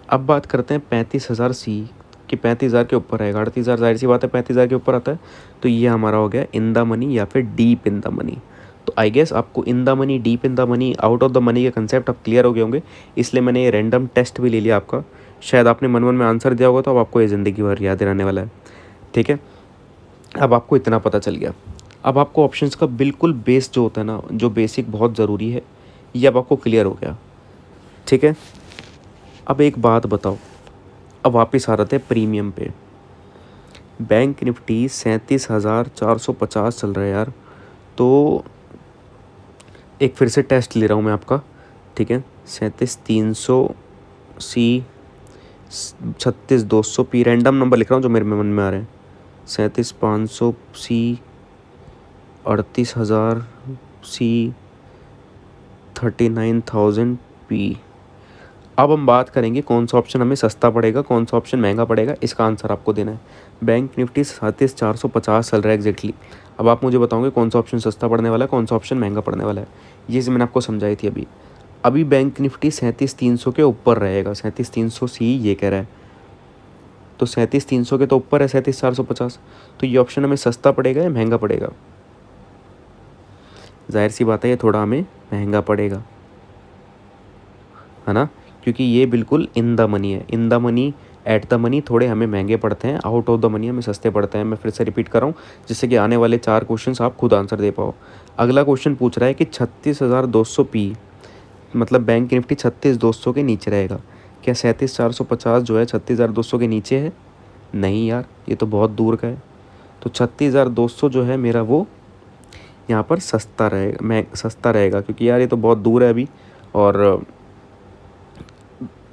अब बात करते हैं 35,000 सी कि 35,000 के ऊपर रहेगा। 38,000 जाहिर सी बात है 35,000 के ऊपर आता है, तो ये हमारा हो गया इन द मनी या फिर डीप इन द मनी। तो आई गेस आपको in the money, deep in the money, out of the money के कंसेप्ट अब क्लियर हो गए होंगे, इसलिए मैंने ये रैंडम टेस्ट भी ले लिया आपका। शायद आपने मन में आंसर दिया होगा, तो अब आपको ये ज़िंदगी भर याद रहने वाला है। ठीक है, अब आपको इतना पता चल गया। अब आपको ऑप्शंस का बिल्कुल बेस जो होता है ना, जो बेसिक बहुत ज़रूरी है, ये अब आपको क्लियर हो गया। ठीक है, अब एक बात बताओ, अब वापस आ रहे थे प्रीमियम पे। बैंक निफ्टी 37,450 चल रहा है यार, तो एक फिर से टेस्ट ले रहा हूँ मैं आपका। ठीक है, 37,300 सी, 36,200 पी, रैंडम नंबर लिख रहा हूँ जो मेरे मन में आ रहे हैं। 37,500 सी, 38,000 सी, 39,000 पी। अब हम बात करेंगे कौन सा ऑप्शन हमें सस्ता पड़ेगा, कौन सा ऑप्शन महंगा पड़ेगा, इसका आंसर आपको देना है। बैंक निफ्टी 37,450 चल रहा है एग्जैक्टली। अब आप मुझे बताओगे कौन सा ऑप्शन सस्ता पड़ने वाला है, कौन सा ऑप्शन महंगा पड़ने वाला है। ये चीज़ मैंने आपको समझाई थी अभी। अभी बैंक निफ्टी 37,300 के ऊपर रहेगा, 37,300 सी ये कह रहा है, तो 37,300 के तो ऊपर है 37,450, तो ये ऑप्शन हमें सस्ता पड़ेगा या महंगा पड़ेगा? जाहिर सी बात है ये थोड़ा हमें महंगा पड़ेगा, है ना, क्योंकि ये बिल्कुल इन द मनी है। In the money, at the money थोड़े हमें महंगे पड़ते हैं, आउट ऑफ द मनी हमें सस्ते पड़ते हैं। मैं फिर से रिपीट कर रहा हूँ, जिससे कि आने वाले 4 क्वेश्चंस आप खुद आंसर दे पाओ। अगला क्वेश्चन पूछ रहा है कि 36,200 पी, मतलब बैंक निफ्टी 36,200 के नीचे रहेगा। क्या 37,450 जो है 36,200 के नीचे है? नहीं यार, ये तो बहुत दूर का है। तो 36,200 जो है मेरा, वो यहाँ पर सस्ता रहेगा, क्योंकि यार ये तो बहुत दूर है अभी। और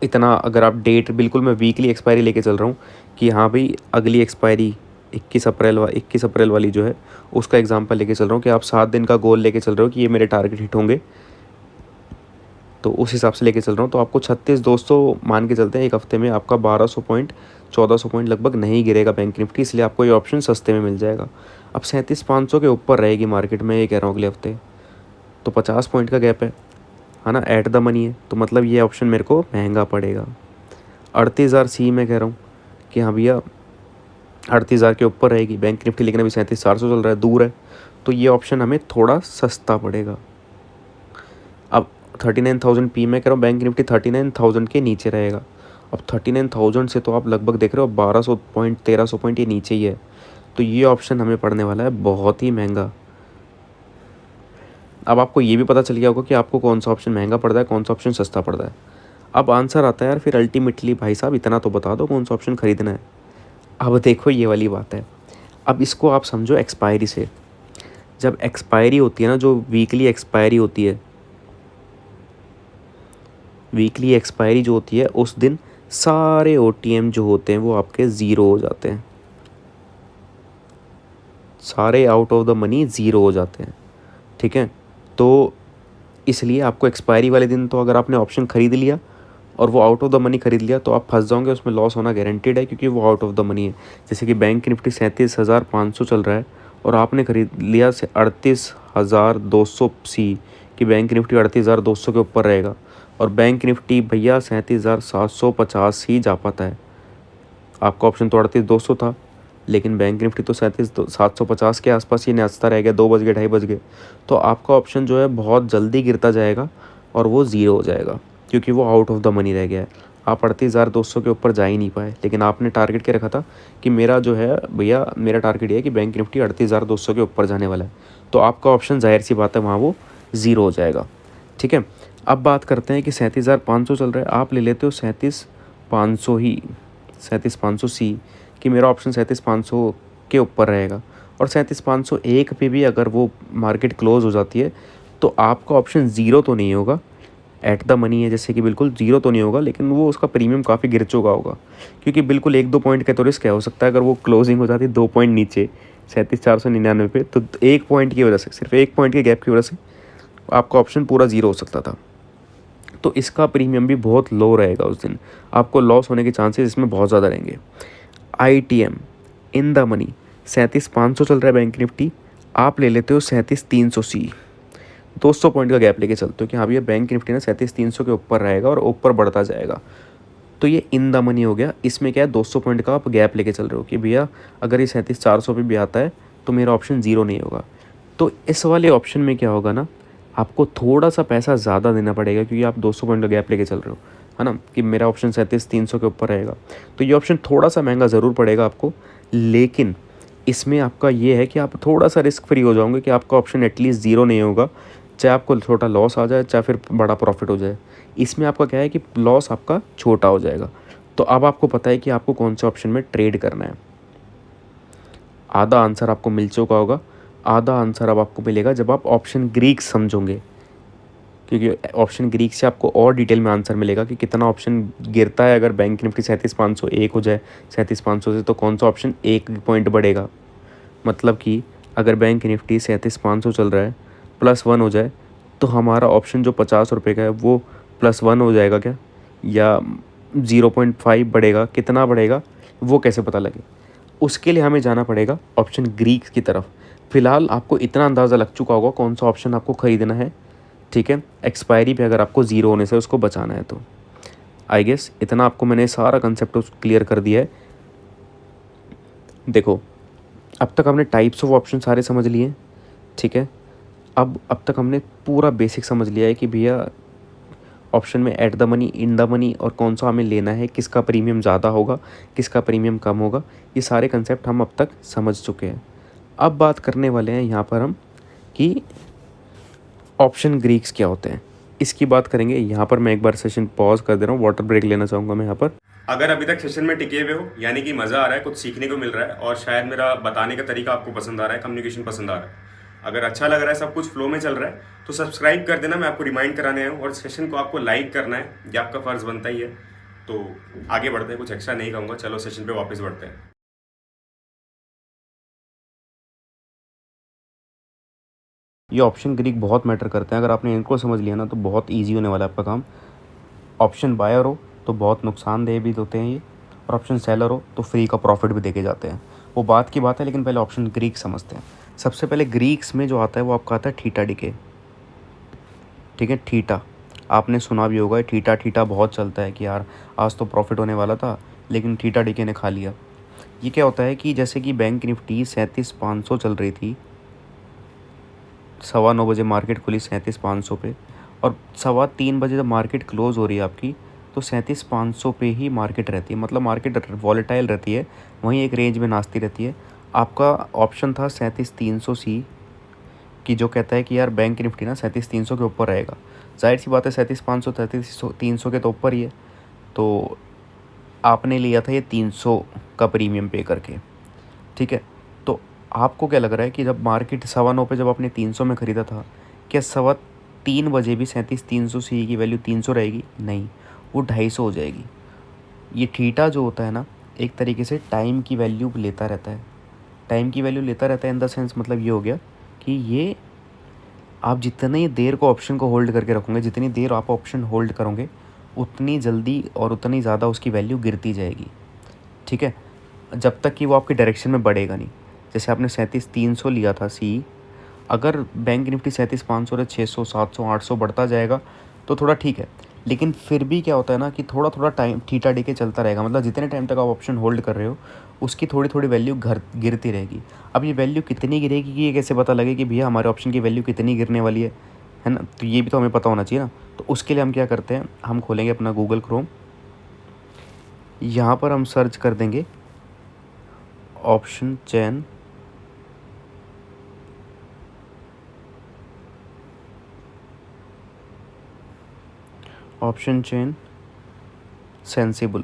इतना अगर आप डेट, बिल्कुल मैं वीकली एक्सपायरी लेके चल रहा हूँ कि हाँ भाई अगली एक्सपायरी 21 अप्रैल वाली जो है, उसका एग्जांपल लेके चल रहा हूँ कि आप 7 दिन का गोल लेके चल रहे हो कि ये मेरे टारगेट हिट होंगे, तो उस हिसाब से लेके चल रहा हूँ। तो आपको 36,200 मान के चलते हैं, एक हफ्ते में आपका 1,200 पॉइंट 1,400 पॉइंट लगभग नहीं गिरेगा बैंक निफ्टी, इसलिए आपको ये ऑप्शन सस्ते में मिल जाएगा। अब 37,500 के ऊपर रहेगी मार्केट में, ये कह रहा हूँ अगले हफ्ते, तो 50 पॉइंट का गैप है ना, एट द मनी है, तो मतलब ये ऑप्शन मेरे को महंगा पड़ेगा। 38,000 सी में कह रहा हूँ कि हाँ भैया 38,000 के ऊपर रहेगी बैंक निफ्टी, लेकिन अभी 37,400 चल रहा है, दूर है, तो ये ऑप्शन हमें थोड़ा सस्ता पड़ेगा। अब 39,000 पी में कह रहा हूँ बैंक निफ्टी 39,000 के नीचे रहेगा। अब 39,000 से तो आप लगभग देख रहे हो 1,200 पॉइंट 1,300 पॉइंट ये नीचे ही है, तो ये ऑप्शन हमें पड़ने वाला है बहुत ही महंगा। अब आपको ये भी पता चल गया होगा कि आपको कौन सा ऑप्शन महंगा पड़ रहा है, कौन सा ऑप्शन सस्ता पड़ रहा है। अब आंसर आता है यार फिर अल्टीमेटली, भाई साहब इतना तो बता दो कौन सा ऑप्शन ख़रीदना है। अब देखो ये वाली बात है, अब इसको आप समझो एक्सपायरी से। जब एक्सपायरी होती है ना, जो वीकली एक्सपायरी होती है, वीकली एक्सपायरी जो होती है, उस दिन सारे OTM जो होते हैं वो आपके ज़ीरो हो जाते हैं, सारे out of the money zero हो जाते हैं। ठीक है, तो इसलिए आपको एक्सपायरी वाले दिन, तो अगर आपने ऑप्शन ख़रीद लिया और वो आउट ऑफ द मनी ख़रीद लिया, तो आप फंस जाओगे, उसमें लॉस होना गारंटेड है, क्योंकि वो आउट ऑफ द मनी है। जैसे कि बैंक निफ्टी 37,500 चल रहा है और आपने ख़रीद लिया 38,200 सी कि बैंक निफ्टी 38,200 के ऊपर रहेगा, और बैंक निफ्टी भैया 37,750 ही जा पाता है। आपका ऑप्शन तो 38,200 था, लेकिन बैंक निफ्टी तो 37,750 के आसपास ही नाचता रह गया, 2 बज गए 2:30 बज गए, तो आपका ऑप्शन जो है बहुत जल्दी गिरता जाएगा और वो ज़ीरो हो जाएगा, क्योंकि वो आउट ऑफ द मनी रह गया है। आप 38,200 के ऊपर जा ही नहीं पाए, लेकिन आपने टारगेट क्या रखा था कि मेरा जो है भैया, मेरा टारगेट ये है कि बैंक निफ्टी 38,200 के ऊपर जाने वाला है, तो आपका ऑप्शन जाहिर सी बात है वहाँ वो ज़ीरो हो जाएगा। ठीक है, अब बात करते हैं कि 37,500 चल रहा है, आप ले लेते हो 37,500 ही, 37,500 सी कि मेरा ऑप्शन 37,500 के ऊपर रहेगा, और 37,501 पे भी अगर वो मार्केट क्लोज हो जाती है, तो आपका ऑप्शन ज़ीरो तो नहीं होगा, एट द मनी है, जैसे कि बिल्कुल जीरो तो नहीं होगा, लेकिन वो उसका प्रीमियम काफ़ी गिर चुका होगा, क्योंकि बिल्कुल 1-2 पॉइंट का तो रिस्क है। हो सकता है अगर वो क्लोजिंग हो जाती 2 पॉइंट नीचे 37,499 पे, तो 1 पॉइंट की वजह से, सिर्फ 1 पॉइंट के गैप की वजह से आपका ऑप्शन पूरा ज़ीरो हो सकता था। तो इसका प्रीमियम भी बहुत लो रहेगा उस दिन, आपको लॉस होने के चांसेस इसमें बहुत ज़्यादा रहेंगे। ITM इन द मनी 37,500 चल रहा है बैंक निफ्टी, आप ले लेते हो 37,300 C, 200 पॉइंट का गैप लेके चलते हो कि हाँ भैया बैंक निफ्टी ना 37,300 के ऊपर रहेगा और ऊपर बढ़ता जाएगा। तो ये इन द मनी हो गया। इसमें क्या है, 200 पॉइंट का आप गैप लेके चल रहे हो कि भैया अगर ये 37,400 पे भी आता है तो मेरा ऑप्शन ज़ीरो नहीं होगा। तो इस वाले ऑप्शन में क्या होगा ना, आपको थोड़ा सा पैसा ज़्यादा देना पड़ेगा, क्योंकि आप 200 पॉइंट का गैप लेके चल रहे हो, है ना, कि मेरा ऑप्शन 37,300 के ऊपर रहेगा। तो ये ऑप्शन थोड़ा सा महंगा ज़रूर पड़ेगा आपको, लेकिन इसमें आपका ये है कि आप थोड़ा सा रिस्क फ्री हो जाओगे कि आपका ऑप्शन एटलीस्ट ज़ीरो नहीं होगा, चाहे आपको छोटा लॉस आ जाए चाहे फिर बड़ा प्रॉफिट हो जाए। इसमें आपका क्या है कि लॉस आपका छोटा हो जाएगा। तो अब आपको पता है कि आपको कौन से ऑप्शन में ट्रेड करना है। आधा आंसर आपको मिल चुका होगा, आधा आंसर अब आपको मिलेगा जब आप ऑप्शन ग्रीक समझोगे, क्योंकि ऑप्शन ग्रीक से आपको और डिटेल में आंसर मिलेगा कि कितना ऑप्शन गिरता है अगर बैंक निफ्टी 37,500 एक हो जाए 37,500 से, तो कौन सा ऑप्शन 1 पॉइंट बढ़ेगा। मतलब कि अगर बैंक निफ्टी 37,500 चल रहा है +1 हो जाए, तो हमारा ऑप्शन जो 50 रुपये का है वो +1 हो जाएगा क्या, या 0.5 बढ़ेगा, कितना बढ़ेगा वो कैसे पता लगे। उसके लिए हमें जाना पड़ेगा ऑप्शन ग्रीक की तरफ। फ़िलहाल आपको इतना अंदाज़ा लग चुका होगा कौन सा ऑप्शन आपको ख़रीदना है, ठीक है। एक्सपायरी पे अगर आपको ज़ीरो होने से उसको बचाना है, तो आई गेस इतना आपको मैंने सारा कंसेप्ट क्लियर कर दिया है। देखो, अब तक हमने टाइप्स ऑफ ऑप्शन सारे समझ लिए, ठीक है। अब तक हमने पूरा बेसिक समझ लिया है कि भैया ऑप्शन में at the money, in the money और कौन सा हमें लेना है, किसका प्रीमियम ज़्यादा होगा, किसका प्रीमियम कम होगा, ये सारे कंसेप्ट हम अब तक समझ चुके हैं। अब बात करने वाले हैं यहाँ पर हम कि ऑप्शन ग्रीक्स क्या होते हैं, इसकी बात करेंगे। यहाँ पर मैं एक बार सेशन पॉज कर दे रहा हूँ, वाटर ब्रेक लेना चाहूँगा मैं यहाँ पर। अगर अभी तक सेशन में टिके हुए हो, यानी कि मज़ा आ रहा है, कुछ सीखने को मिल रहा है और शायद मेरा बताने का तरीका आपको पसंद आ रहा है, कम्युनिकेशन पसंद आ रहा है, अगर अच्छा लग रहा है, सब कुछ फ्लो में चल रहा है, तो सब्सक्राइब कर देना। मैं आपको रिमाइंड कराने आया हूँ और सेशन को आपको लाइक करना है, ये आपका फ़र्ज़ बनता ही है। तो आगे बढ़ते हैं, कुछ एक्स्ट्रा नहीं कहूँगा, चलो सेशन पे वापस बढ़ते हैं। ये ऑप्शन ग्रीक बहुत मैटर करते हैं। अगर आपने इनको समझ लिया ना तो बहुत ईजी होने वाला है आपका काम। ऑप्शन बायर हो तो बहुत नुकसानदेह भी होते हैं ये, और ऑप्शन सेलर हो तो फ्री का प्रॉफिट भी देके जाते हैं, वो बात की बात है। लेकिन पहले ऑप्शन ग्रीक समझते हैं। सबसे पहले ग्रीक्स में जो आता है वो आपका आता है थीटा डीके, ठीक है। थीटा आपने सुना भी होगा, थीटा थीटा बहुत चलता है कि यार आज तो प्रॉफिट होने वाला था लेकिन थीटा डीके ने खा लिया। ये क्या होता है कि जैसे कि बैंक निफ्टी 37,500 चल रही थी, 9:15 बजे मार्केट खुली 37,500 पे, और 3:15 बजे जब मार्केट क्लोज़ हो रही है आपकी, तो 37,500 पे ही मार्केट रहती है। मतलब मार्केट वॉलेटाइल रहती है, वहीं एक रेंज में नाचती रहती है। आपका ऑप्शन था 37,300 C कि जो कहता है कि यार बैंक निफ्टी ना 37,300 के ऊपर रहेगा। जाहिर सी बात है 37,500 37,300 के तो ऊपर ही है, तो आपने लिया था ये 300 का प्रीमियम पे करके, ठीक है। तो आपको क्या लग रहा है कि जब मार्केट 9:15 पे जब आपने 300 में ख़रीदा था, क्या 3:15 बजे भी 37,300 की वैल्यू 300 रहेगी? नहीं, वो 250 हो जाएगी। ये थीटा जो होता है ना, एक तरीके से टाइम की वैल्यू लेता रहता है। टाइम की वैल्यू लेता रहता है इन द सेंस, मतलब ये हो गया कि ये आप जितनी देर को ऑप्शन को होल्ड करके रखोगे, जितनी देर आप ऑप्शन होल्ड करोगे, उतनी जल्दी और उतनी ज़्यादा उसकी वैल्यू गिरती जाएगी, ठीक है। जब तक कि वो आपके डायरेक्शन में बढ़ेगा नहीं। जैसे आपने 37,300 लिया था सी, अगर बैंक निफ्टी 37,500 से 600 700 800 बढ़ता जाएगा तो थोड़ा ठीक है। लेकिन फिर भी क्या होता है ना कि थोड़ा थोड़ा टाइम थीटा डीके चलता रहेगा। मतलब जितने टाइम तक आप ऑप्शन होल्ड कर रहे हो उसकी थोड़ी थोड़ी वैल्यू गिरती रहेगी। अब ये वैल्यू कितनी गिरेगी ये कैसे पता लगे कि भैया हमारे ऑप्शन की वैल्यू कितनी गिरने वाली है ना। तो ये भी तो हमें पता होना चाहिए ना। तो उसके लिए हम क्या करते हैं, हम खोलेंगे अपना गूगल क्रोम, यहाँ पर हम सर्च कर देंगे ऑप्शन चेन सेंसिबल।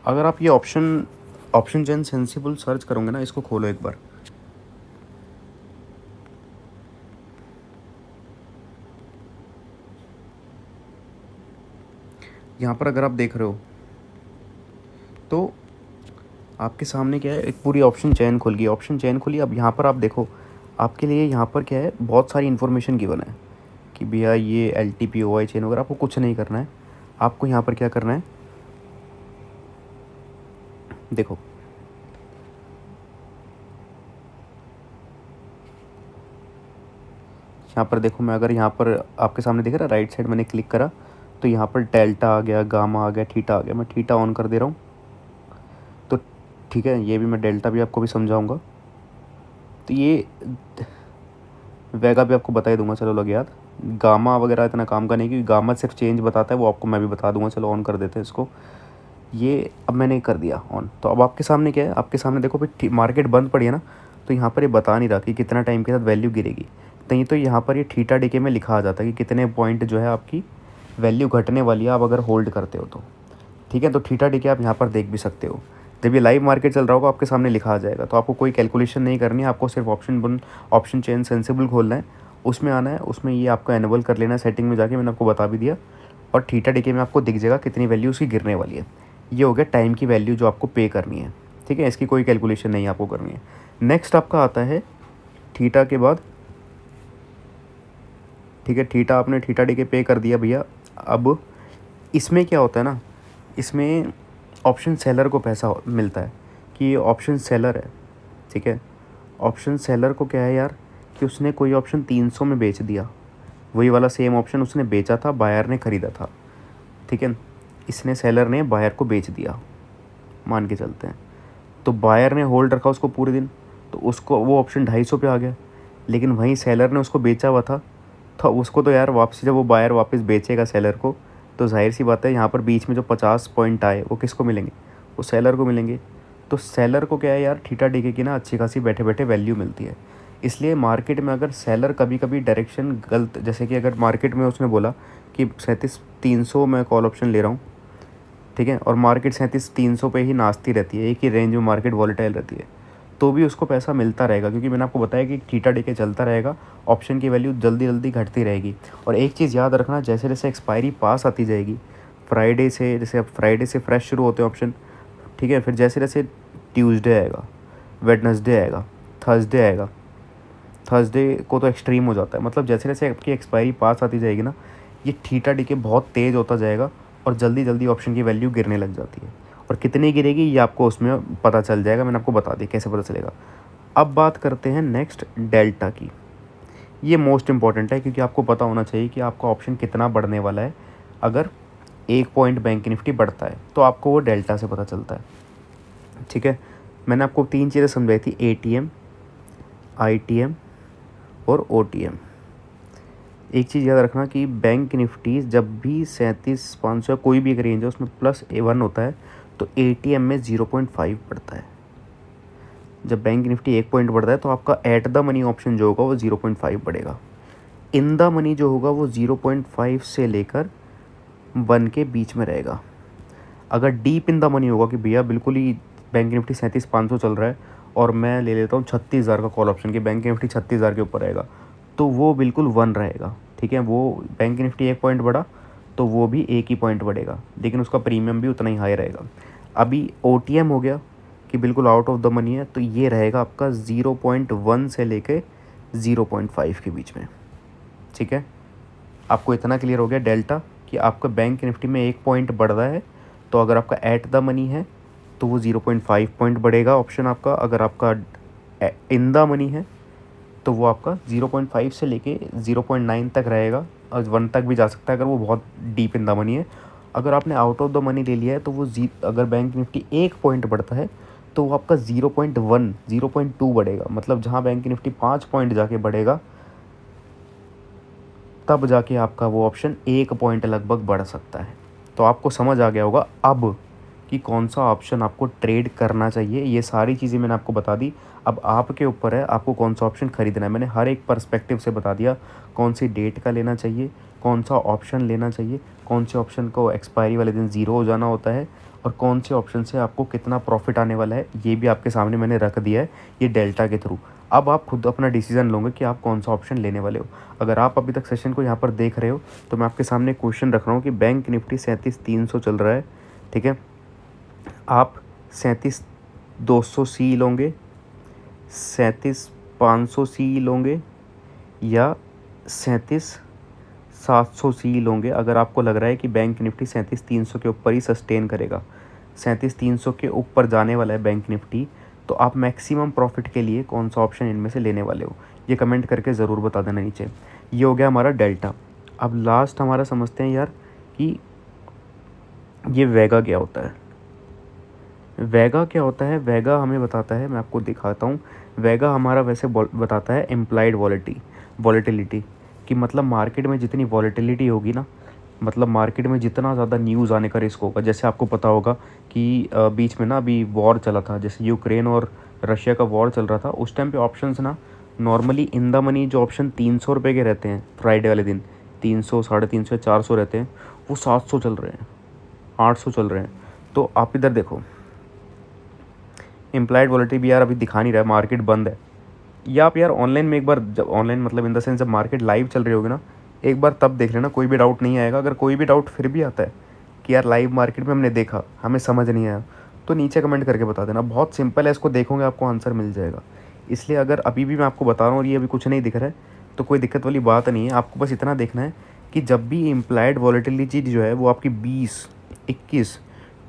अगर आप ये ऑप्शन चेन सेंसिबल सर्च करोगे ना, इसको खोलो एक बार, यहाँ पर अगर आप देख रहे हो तो आपके सामने क्या है, एक पूरी ऑप्शन चेन खुल गई। ऑप्शन चेन खुली, अब यहाँ पर आप देखो आपके लिए यहाँ पर क्या है, बहुत सारी इन्फॉर्मेशन गिवन है कि भैया ये LTP OI चेन वगैरह आपको कुछ नहीं करना है। आपको यहाँ पर क्या करना है, देखो यहाँ पर देखो, मैं अगर यहाँ पर आपके सामने दिख रहा है राइट साइड मैंने क्लिक करा तो यहाँ पर डेल्टा आ गया, गामा आ गया, थीटा आ गया। मैं थीटा ऑन कर दे रहा हूँ तो ठीक है, ये भी मैं डेल्टा भी आपको भी समझाऊंगा। तो ये वेगा भी आपको बता ही दूंगा, चलो लग याद। गामा वगैरह इतना काम का नहीं, क्योंकि गामा सिर्फ चेंज बताता है, वो आपको मैं भी बता दूंगा। चलो ऑन कर देते हैं इसको। ये अब मैंने कर दिया ऑन। तो अब आपके सामने क्या है, आपके सामने देखो भाई मार्केट बंद पड़ी है ना, तो यहाँ पर ये बता नहीं रहा कि कितना टाइम के साथ वैल्यू गिरेगी। तो यहाँ पर ये थीटा डीके में लिखा आ जाता है कि कितने पॉइंट जो है आपकी वैल्यू घटने वाली है, आप अगर होल्ड करते हो तो। ठीक है, तो थीटा डीके आप यहाँ पर देख भी सकते हो। जब ये लाइव मार्केट चल रहा होगा आपके सामने लिखा आ जाएगा। तो आपको कोई कैलकुलेशन नहीं करनी है, आपको सिर्फ ऑप्शन चेन सेंसिबल खोलना है, उसमें आना है, उसमें ये आपको एनेबल कर लेना है सेटिंग में जाके, मैंने आपको बता भी दिया। और थीटा डीके में आपको दिख जाएगा कितनी वैल्यू उसकी गिरने वाली है। ये हो गया टाइम की वैल्यू जो आपको पे करनी है। ठीक है, इसकी कोई कैलकुलेशन नहीं आपको करनी है। नेक्स्ट आपका आता है थीटा के बाद, ठीक है, थीटा आपने थीटा डीके पे कर दिया भैया। अब इसमें क्या होता है ना, इसमें ऑप्शन सेलर को पैसा मिलता है कि ये ऑप्शन सेलर है। ठीक है, ऑप्शन सेलर को क्या है यार कि उसने कोई ऑप्शन 300 में बेच दिया, वही वाला सेम ऑप्शन उसने बेचा था, बायर ने ख़रीदा था। ठीक है, इसने सेलर ने बायर को बेच दिया, मान के चलते हैं। तो बायर ने होल्ड रखा उसको पूरे दिन, तो उसको वो ऑप्शन 250 पे आ गया। लेकिन वहीं सेलर ने उसको बेचा हुआ था, तो उसको तो यार वापसी जब वो बायर वापस बेचेगा सेलर को, तो जाहिर सी बात है यहाँ पर बीच में जो 50 पॉइंट आए वो किसको मिलेंगे, वो सेलर को मिलेंगे। तो सेलर को क्या है यार, थीटा डीके की ना अच्छी खासी बैठे बैठे वैल्यू मिलती है। इसलिए मार्केट में अगर सेलर कभी कभी डायरेक्शन गलत, जैसे कि अगर मार्केट में उसने बोला कि 37,300 मैं कॉल ऑप्शन ले रहा हूँ, ठीक है, और मार्केट 37,300 पे ही नाचती रहती है, एक ही रेंज में मार्केट वॉलेटाइल रहती है, तो भी उसको पैसा मिलता रहेगा, क्योंकि मैंने आपको बताया कि थीटा डीके चलता रहेगा, ऑप्शन की वैल्यू जल्दी जल्दी घटती रहेगी। और एक चीज़ याद रखना, जैसे जैसे एक्सपायरी पास आती जाएगी फ्राइडे से, जैसे अब फ्राइडे से फ्रेश शुरू होते हैं ऑप्शन, ठीक है, फिर जैसे जैसे ट्यूसडे आएगा, वेडनेसडे आएगा, थर्सडे आएगा, थर्सडे को तो एक्सट्रीम हो जाता है, मतलब जैसे जैसे आपकी एक्सपायरी पास आती जाएगी ना, ये थीटा डीके बहुत तेज़ होता जाएगा और जल्दी जल्दी ऑप्शन की वैल्यू गिरने लग जाती है। और कितनी गिरेगी ये आपको उसमें पता चल जाएगा, मैंने आपको बता दिया कैसे पता चलेगा। अब बात करते हैं नेक्स्ट डेल्टा की। ये मोस्ट इंपॉर्टेंट है, क्योंकि आपको पता होना चाहिए कि आपका ऑप्शन कितना बढ़ने वाला है। अगर 1 पॉइंट बैंक निफ्टी बढ़ता है तो आपको वो डेल्टा से पता चलता है। ठीक है, मैंने आपको 3 चीज़ें समझाई थी, ATM, ITM और OTM। एक चीज़ याद रखना कि बैंक निफ्टी जब भी 37,500 कोई भी एक रेंज है उसमें +1 होता है, तो ATM में 0.5 बढ़ता है। जब बैंक निफ्टी 1 पॉइंट बढ़ता है तो आपका एट द मनी ऑप्शन जो होगा वो 0.5 बढ़ेगा। इन द मनी जो होगा वो 0.5 से लेकर 1 के बीच में रहेगा। अगर डीप इन द मनी होगा कि भैया बिल्कुल ही बैंक निफ्टी 37,500 चल रहा है और मैं ले लेता हूँ 36,000 का कॉल ऑप्शन, कि बैंक निफ्टी 36,000 के ऊपर रहेगा, तो वो बिल्कुल 1 रहेगा। ठीक है, वो बैंक निफ्टी 1 पॉइंट बढ़ा तो वो भी 1 ही पॉइंट बढ़ेगा, लेकिन उसका प्रीमियम भी उतना ही हाई रहेगा। अभी OTM हो गया कि बिल्कुल आउट ऑफ द मनी है, तो ये रहेगा आपका 0.1 से लेके 0.5 के बीच में। ठीक है, आपको इतना क्लियर हो गया डेल्टा कि आपका बैंक निफ्टी में 1 पॉइंट बढ़ रहा है, तो अगर आपका एट द मनी है तो वो 0.5 पॉइंट बढ़ेगा ऑप्शन आपका। अगर आपका इन द मनी है तो वो आपका 0.5 से लेके 0.9 तक रहेगा, और 1 तक भी जा सकता है अगर वो बहुत डीप इन द मनी है। अगर आपने आउट ऑफ द मनी ले लिया है तो वो अगर बैंक निफ्टी 1 पॉइंट बढ़ता है तो वो आपका 0.1 0.2 बढ़ेगा, मतलब जहाँ बैंक निफ्टी 5 पॉइंट जाके बढ़ेगा तब जाके आपका वो ऑप्शन 1 पॉइंट लगभग बढ़ सकता है। तो आपको समझ आ गया होगा अब कि कौन सा ऑप्शन आपको ट्रेड करना चाहिए। ये सारी चीज़ें मैंने आपको बता दी, अब आपके ऊपर है आपको कौन सा ऑप्शन खरीदना है। मैंने हर एक पर्सपेक्टिव से बता दिया, कौन सी डेट का लेना चाहिए, कौन सा ऑप्शन लेना चाहिए, कौन से ऑप्शन को एक्सपायरी वाले दिन 0 हो जाना होता है, और कौन से ऑप्शन से आपको कितना प्रॉफिट आने वाला है, ये भी आपके सामने मैंने रख दिया है ये डेल्टा के थ्रू। अब आप खुद अपना डिसीजन लोगे कि आप कौन सा ऑप्शन लेने वाले हो। अगर आप अभी तक सेशन को यहाँ पर देख रहे हो तो मैं आपके सामने क्वेश्चन रख रहा हूँ कि बैंक निफ्टी 37,300 चल रहा है, ठीक है। आप 37,200 सी लोगे, 37,500 सी लोगे या 37,700 सी लोगे। अगर आपको लग रहा है कि बैंक निफ्टी 37,300 के ऊपर ही सस्टेन करेगा, 37,300 के ऊपर जाने वाला है बैंक निफ्टी, तो आप मैक्सिमम प्रॉफिट के लिए कौन सा ऑप्शन इनमें से लेने वाले हो, ये कमेंट करके ज़रूर बता देना नीचे। ये हो गया हमारा डेल्टा। अब लास्ट हमारा समझते हैं यार कि ये वेगा क्या होता है। वेगा क्या होता है? वेगा हमें बताता है, मैं आपको दिखाता हूँ। वेगा हमारा वैसे बताता है इम्प्लाइड वॉलेटिलिटी कि मतलब मार्केट में जितनी वॉलेटिलिटी होगी ना, मतलब मार्केट में जितना ज़्यादा न्यूज़ आने का रिस्क होगा। जैसे आपको पता होगा कि बीच में ना अभी वॉर चला था, जैसे यूक्रेन और रशिया का वॉर चल रहा था, उस टाइम पे ऑप्शंस ना नॉर्मली इन द मनी जो ऑप्शन 300 रुपये के रहते हैं फ्राइडे वाले दिन, 300, 350 या 400 रहते हैं, वो 700 चल रहे हैं, 800 चल रहे हैं। तो आप इधर देखो, इम्प्लाइड वॉलेटिलिटी भी यार अभी दिखा नहीं रहा है, मार्केट बंद है। या आप यार ऑनलाइन में एक बार, जब ऑनलाइन मतलब इन द सेंस जब मार्केट लाइव चल रही होगी ना, एक बार तब देख लेना, कोई भी डाउट नहीं आएगा। अगर कोई भी डाउट फिर भी आता है कि यार लाइव मार्केट में हमने देखा, हमें समझ नहीं आया, तो नीचे कमेंट करके बता देना। बहुत सिंपल है, इसको देखोगे आपको आंसर मिल जाएगा। इसलिए अगर अभी भी मैं आपको बता रहा हूँ और ये अभी कुछ नहीं दिख रहा है तो कोई दिक्कत वाली बात नहीं है। आपको बस इतना देखना है कि जब भी इम्प्लाइड वॉलेटिलिटी जो है वो आपकी 20, 21,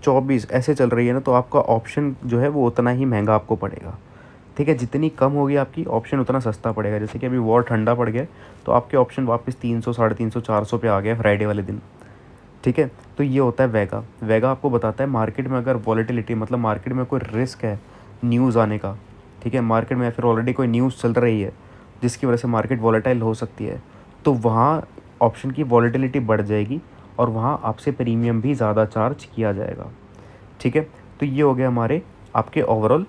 24 ऐसे चल रही है ना, तो आपका ऑप्शन जो है वो उतना ही महंगा आपको पड़ेगा, ठीक है। जितनी कम होगी आपकी ऑप्शन उतना सस्ता पड़ेगा। जैसे कि अभी वॉर ठंडा पड़ गया तो आपके ऑप्शन वापस 300, 350, 400 पे आ गया फ्राइडे वाले दिन, ठीक है। तो ये होता है वेगा। वेगा आपको बताता है मार्केट में अगर वॉलेटिलिटी, मतलब मार्केट में कोई रिस्क है न्यूज़ आने का, ठीक है, मार्केट में फिर ऑलरेडी कोई न्यूज़ चल रही है जिसकी वजह से मार्केट वॉलेटाइल हो सकती है, तो वहाँ ऑप्शन की वॉलेटिलिटी बढ़ जाएगी और वहाँ आपसे प्रीमियम भी ज़्यादा चार्ज किया जाएगा, ठीक है। तो ये हो गया हमारे आपके ओवरऑल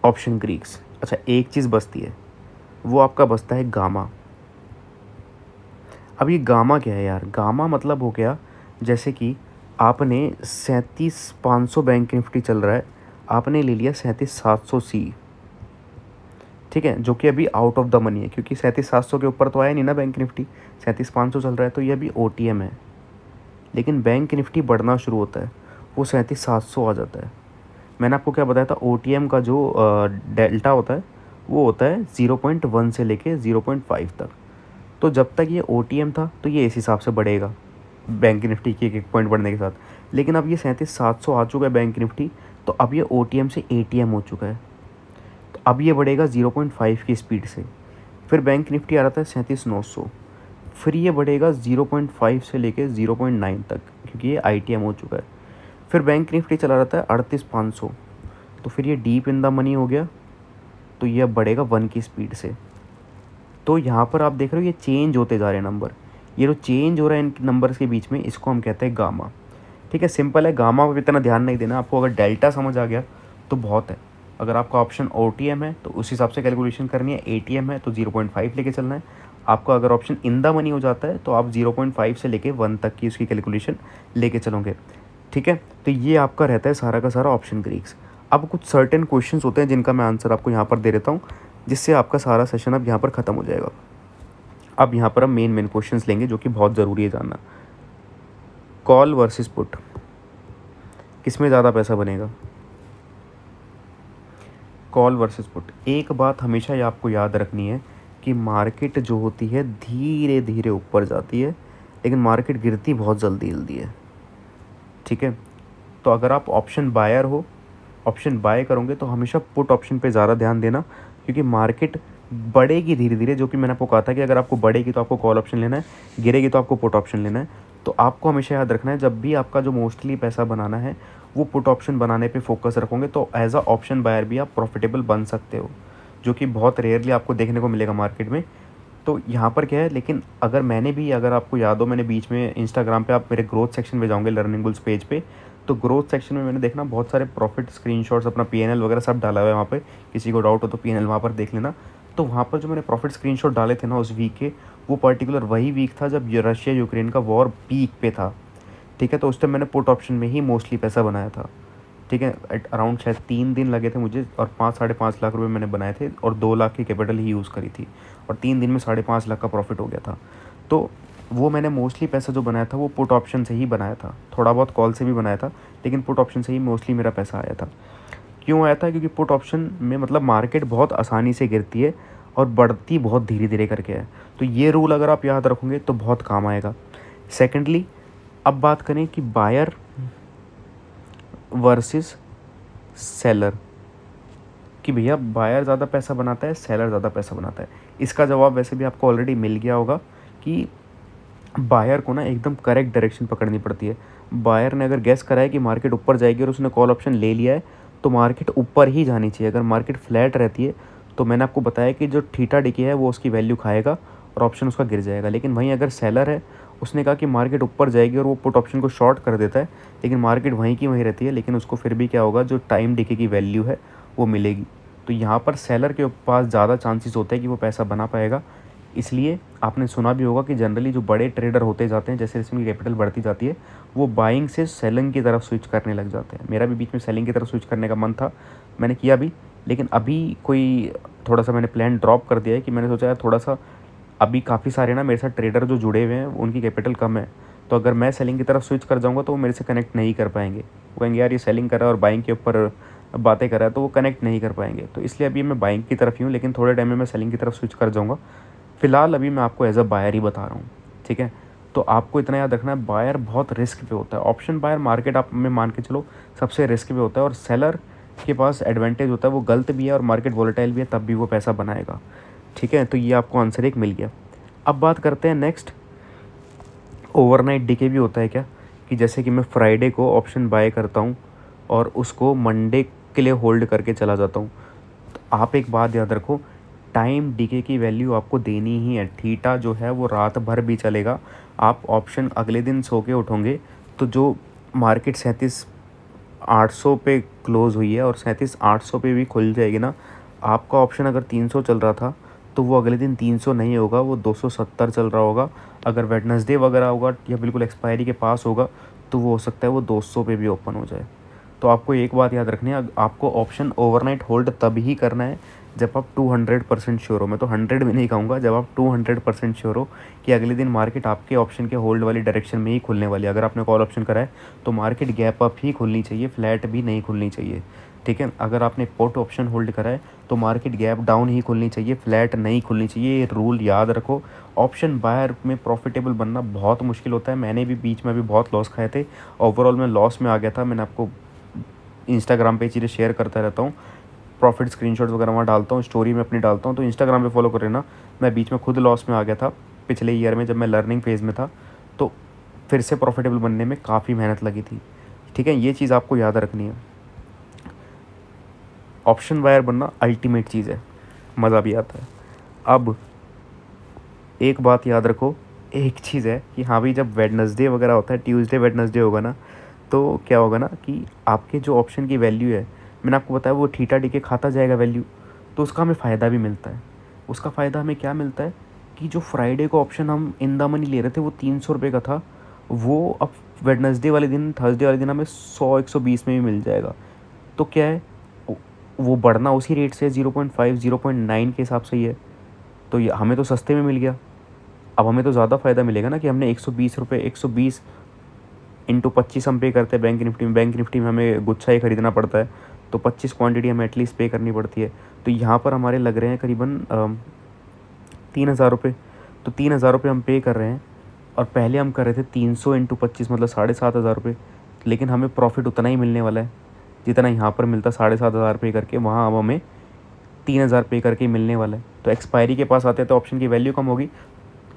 ऑप्शन ग्रीक्स। अच्छा, एक चीज़ बचती है, वो आपका बचता है गामा। अब ये गामा क्या है यार? गामा मतलब हो गया, जैसे कि आपने 37,500 बैंक निफ्टी चल रहा है, आपने ले लिया 37,700 सी, ठीक है, जो कि अभी आउट ऑफ द मनी है, क्योंकि 37,700 के ऊपर तो आया नहीं ना बैंक निफ्टी, 37,500 चल रहा है, तो ये अभी OTM है। लेकिन बैंक निफ्टी बढ़ना शुरू होता है, वो 37,700 आ जाता है। मैंने आपको क्या बताया था, OTM का जो डेल्टा होता है वो होता है 0.1 से लेके 0.5 तक। तो जब तक ये OTM था तो ये इस हिसाब से बढ़ेगा बैंक निफ्टी की एक पॉइंट बढ़ने के साथ। लेकिन अब ये 37,700 आ चुका है बैंक निफ्टी, तो अब ये OTM से ATM हो चुका है, तो अब ये बढ़ेगा 0.5 की स्पीड से। फिर बैंक निफ्टी आ रहा था 37,900, फिर ये बढ़ेगा 0.5 से लेके 0.9 तक, क्योंकि ये ITM हो चुका है। फिर बैंक निफ्टी चला रहता है 38,500, तो फिर ये डीप इन द मनी हो गया, तो ये अब बढ़ेगा 1 की स्पीड से। तो यहाँ पर आप देख रहे हो ये चेंज होते जा रहे हैं नंबर, ये जो चेंज हो रहा है इन नंबर्स के बीच में, इसको हम कहते हैं गामा, ठीक है। सिंपल है, गामा पर इतना ध्यान नहीं देना आपको। अगर डेल्टा समझ आ गया तो बहुत है। अगर आपका ऑप्शन OTM है तो उस हिसाब से कैलकुलेशन करनी है, ATM है तो 0.5 लेके चलना है आपका। अगर ऑप्शन इन द मनी हो जाता है तो आप 0.5 से लेके 1 तक की उसकी कैलकुलेशन लेके चलोगे, ठीक है। तो ये आपका रहता है सारा का सारा ऑप्शन ग्रीक्स। अब कुछ सर्टेन क्वेश्चंस होते हैं जिनका मैं आंसर आपको यहाँ पर दे देता हूँ, जिससे आपका सारा सेशन अब यहाँ पर ख़त्म हो जाएगा। अब यहाँ पर हम मेन क्वेश्चंस लेंगे जो कि बहुत ज़रूरी है जानना। कॉल वर्सेस पुट, किसमें ज़्यादा पैसा बनेगा? Call versus put. एक बात हमेशा ये आपको याद रखनी है कि मार्केट जो होती है धीरे धीरे ऊपर जाती है, लेकिन मार्केट गिरती बहुत जल्दी है, ठीक है। तो अगर आप ऑप्शन बायर हो, ऑप्शन बाय करोगे तो हमेशा पुट ऑप्शन पे ज़्यादा ध्यान देना, क्योंकि मार्केट बढ़ेगी धीरे धीरे। जो कि मैंने आपको कहा था कि अगर आपको बढ़ेगी तो आपको कॉल ऑप्शन लेना है, गिरेगी तो आपको पुट ऑप्शन लेना है। तो आपको हमेशा याद रखना है, जब भी आपका जो मोस्टली पैसा बनाना है वो पुट ऑप्शन बनाने पे फोकस रखोगे तो एज अ ऑप्शन बायर भी आप प्रॉफिटेबल बन सकते हो, जो कि बहुत रेयरली आपको देखने को मिलेगा मार्केट में। तो यहाँ पर क्या है, लेकिन अगर आपको याद हो, मैंने बीच में इंस्टाग्राम पे, आप मेरे ग्रोथ सेक्शन में जाओगे लर्निंग बुल्स पेज पे, तो ग्रोथ सेक्शन में मैंने देखना बहुत सारे प्रॉफिट स्क्रीनशॉट्स, अपना PNL वगैरह सब डाला हुआ है वहाँ पे। किसी को डाउट हो तो PNL वहाँ पर देख लेना। तो वहाँ पर जो मैंने प्रॉफिट स्क्रीनशॉट डाले थे ना उस वीक के, वो पर्टिकुलर वही वीक था जब रशिया यूक्रेन का वॉर पीक पे था, ठीक है। तो उस टाइम मैंने पुट ऑप्शन में ही मोस्टली पैसा बनाया था, ठीक है। अराउंड शायद 3 दिन लगे थे मुझे, और 5-5.5 लाख रुपए मैंने बनाए थे, और 2 लाख की कैपिटल ही यूज़ करी थी, और 3 दिन में 5.5 लाख का प्रॉफिट हो गया था। तो वो मैंने मोस्टली पैसा जो बनाया था वो पुट ऑप्शन से ही बनाया था, थोड़ा बहुत कॉल से भी बनाया था, लेकिन पुट ऑप्शन से ही मोस्टली मेरा पैसा आया था। क्यों आया था? क्योंकि पुट ऑप्शन में मतलब मार्केट बहुत आसानी से गिरती है और बढ़ती बहुत धीरे धीरे करके है। तो ये रूल अगर आप याद रखोगे तो बहुत काम आएगा। सेकेंडली, अब बात करें कि बायर वर्सेस सेलर, कि भैया बायर ज़्यादा पैसा बनाता है, सेलर ज़्यादा पैसा बनाता है। इसका जवाब वैसे भी आपको ऑलरेडी मिल गया होगा कि बायर को ना एकदम करेक्ट डायरेक्शन पकड़नी पड़ती है। बायर ने अगर गैस करा है कि मार्केट ऊपर जाएगी और उसने कॉल ऑप्शन ले लिया है, तो मार्केट ऊपर ही जानी चाहिए। अगर मार्केट फ्लैट रहती है तो मैंने आपको बताया कि जो थीटा डिके है वो उसकी वैल्यू खाएगा और ऑप्शन उसका गिर जाएगा। लेकिन वहीं अगर सेलर है, उसने कहा कि मार्केट ऊपर जाएगी और वो पुट ऑप्शन को शॉर्ट कर देता है, लेकिन मार्केट वहीं की वहीं रहती है, लेकिन उसको फिर भी क्या होगा, जो टाइम डिके की वैल्यू है वो मिलेगी। तो यहाँ पर सेलर के पास ज़्यादा चांसेस होते हैं कि वो पैसा बना पाएगा। इसलिए आपने सुना भी होगा कि जनरली जो बड़े ट्रेडर होते जाते हैं, जैसे जैसे उनकी कैपिटल बढ़ती जाती है, वो बाइंग से सेलिंग की तरफ स्विच करने लग जाते हैं। मेरा भी बीच में सेलिंग की तरफ स्विच करने का मन था, मैंने किया भी, लेकिन अभी कोई थोड़ा सा मैंने प्लान ड्रॉप कर दिया है कि मैंने सोचा यार थोड़ा सा, अभी काफ़ी सारे ना मेरे साथ ट्रेडर जो जुड़े हुए हैं उनकी कैपिटल कम है, तो अगर मैं सेलिंग की तरफ स्विच कर जाऊँगा तो वो मेरे से कनेक्ट नहीं कर पाएंगे। वो कहेंगे यार ये सेलिंग कर रहा है और बाइंग के ऊपर बातें कर रहा है, तो वो कनेक्ट नहीं कर पाएंगे। तो इसलिए अभी मैं बाइंग की तरफ ही हूँ, लेकिन थोड़े टाइम में मैं सेलिंग की तरफ स्विच कर जाऊँगा। फ़िलहाल अभी मैं आपको एज अ बायर ही बता रहा हूँ, ठीक है। तो आपको इतना याद रखना है, बायर बहुत रिस्क पे होता है। ऑप्शन बायर मार्केट आप में मान के चलो सबसे रिस्क पे होता है, और सेलर के पास एडवांटेज होता है, वो गलत भी है और मार्केट वॉलेटाइल भी है, तब भी वो पैसा बनाएगा, ठीक है। तो ये आपको आंसर एक मिल गया। अब बात करते हैं नेक्स्ट, ओवरनाइट डीके भी होता है क्या? कि जैसे कि मैं फ्राइडे को ऑप्शन बाय करता हूँ और उसको मंडे के लिए होल्ड करके चला जाता हूँ। तो आप एक बात याद रखो, टाइम डीके की वैल्यू आपको देनी ही है। थीटा जो है वो रात भर भी चलेगा। आप ऑप्शन अगले दिन सो के उठोगे तो जो मार्केट 37,800 पे क्लोज़ हुई है और 37,800 पे भी खुल जाएगी ना, आपका ऑप्शन अगर 300 चल रहा था तो वो अगले दिन 300 नहीं होगा, वो 270 चल रहा होगा। अगर वेडनेसडे वगैरह होगा या बिल्कुल एक्सपायरी के पास होगा तो वो हो सकता है वो 200 पे भी ओपन हो जाए। तो आपको एक बात याद रखनी है, आपको ऑप्शन ओवरनाइट होल्ड तब ही करना है जब आप 200% श्योर हो। मैं तो 100 भी नहीं कहूँगा, जब आप 200% श्योर हो कि अगले दिन मार्केट आपके ऑप्शन के होल्ड वाली डायरेक्शन में ही खुलने वाली है। अगर आपने कॉल ऑप्शन करा है तो मार्केट गैप अप ही खुलनी चाहिए, फ्लैट भी नहीं खुलनी चाहिए, ठीक है। अगर आपने पुट ऑप्शन होल्ड करा है तो मार्केट गैप डाउन ही खुलनी चाहिए, फ्लैट नहीं खुलनी चाहिए। ये रूल याद रखो। ऑप्शन बायर में प्रॉफिटेबल बनना बहुत मुश्किल होता है। मैंने भी बीच में भी बहुत लॉस खाए थे, ओवरऑल मैं लॉस में आ गया था। मैंने आपको इंस्टाग्राम पे चीज़ें शेयर करता रहता हूँ, प्रॉफिट स्क्रीनशॉट्स वगैरह वहाँ डालता हूँ, स्टोरी में अपनी डालता हूँ, तो इंस्टाग्राम पे फॉलो कर लेना। मैं बीच में खुद लॉस में आ गया था पिछले ईयर में, जब मैं लर्निंग फेज़ में था, तो फिर से प्रॉफिटेबल बनने में काफ़ी मेहनत लगी थी, ठीक है। ये चीज़ आपको याद रखनी है। ऑप्शन बायर बनना अल्टीमेट चीज़ है, मज़ा भी आता है। अब एक बात याद रखो, एक चीज़ है कि हाँ भाई, जब वेडनेसडे वगैरह होता है, ट्यूसडे वेडनेसडे होगा ना, तो क्या होगा ना कि आपके जो ऑप्शन की वैल्यू है, मैंने आपको बताया वो थीटा डी के खाता जाएगा वैल्यू, तो उसका हमें फ़ायदा भी मिलता है। उसका फ़ायदा हमें क्या मिलता है कि जो फ्राइडे को ऑप्शन हम इन द मनी ले रहे थे वो 300 रुपये का था, वो अब वेडनेसडे वाले दिन, थर्सडे वाले दिन हमें 100-120 में भी मिल जाएगा। तो क्या है, वो बढ़ना उसी रेट से 0.5 0.9 के हिसाब से ही है, तो ये हमें तो सस्ते में मिल गया। अब हमें तो ज़्यादा फ़ायदा मिलेगा ना कि हमने 120 रुपये, 120 इंटू 25 हम पे करते हैं बैंक निफ्टी में। बैंक निफ्टी में हमें गुच्छा ही खरीदना पड़ता है, तो 25 क्वांटिटी हमें एटलीस्ट पे करनी पड़ती है। तो यहाँ पर हमारे लग रहे हैं करीबन 3,000 रुपये। तो 3,000 रुपये हम पे कर रहे हैं, और पहले हम कर रहे थे 300 इंटू 25 मतलब 7,500 रुपये। लेकिन हमें प्रॉफिट उतना ही मिलने वाला है जितना यहाँ पर मिलता 7,500 पे करके, वहाँ अब हमें 3,000 पे करके मिलने वाला है। तो एक्सपायरी के पास आते हैं तो ऑप्शन की वैल्यू कम होगी,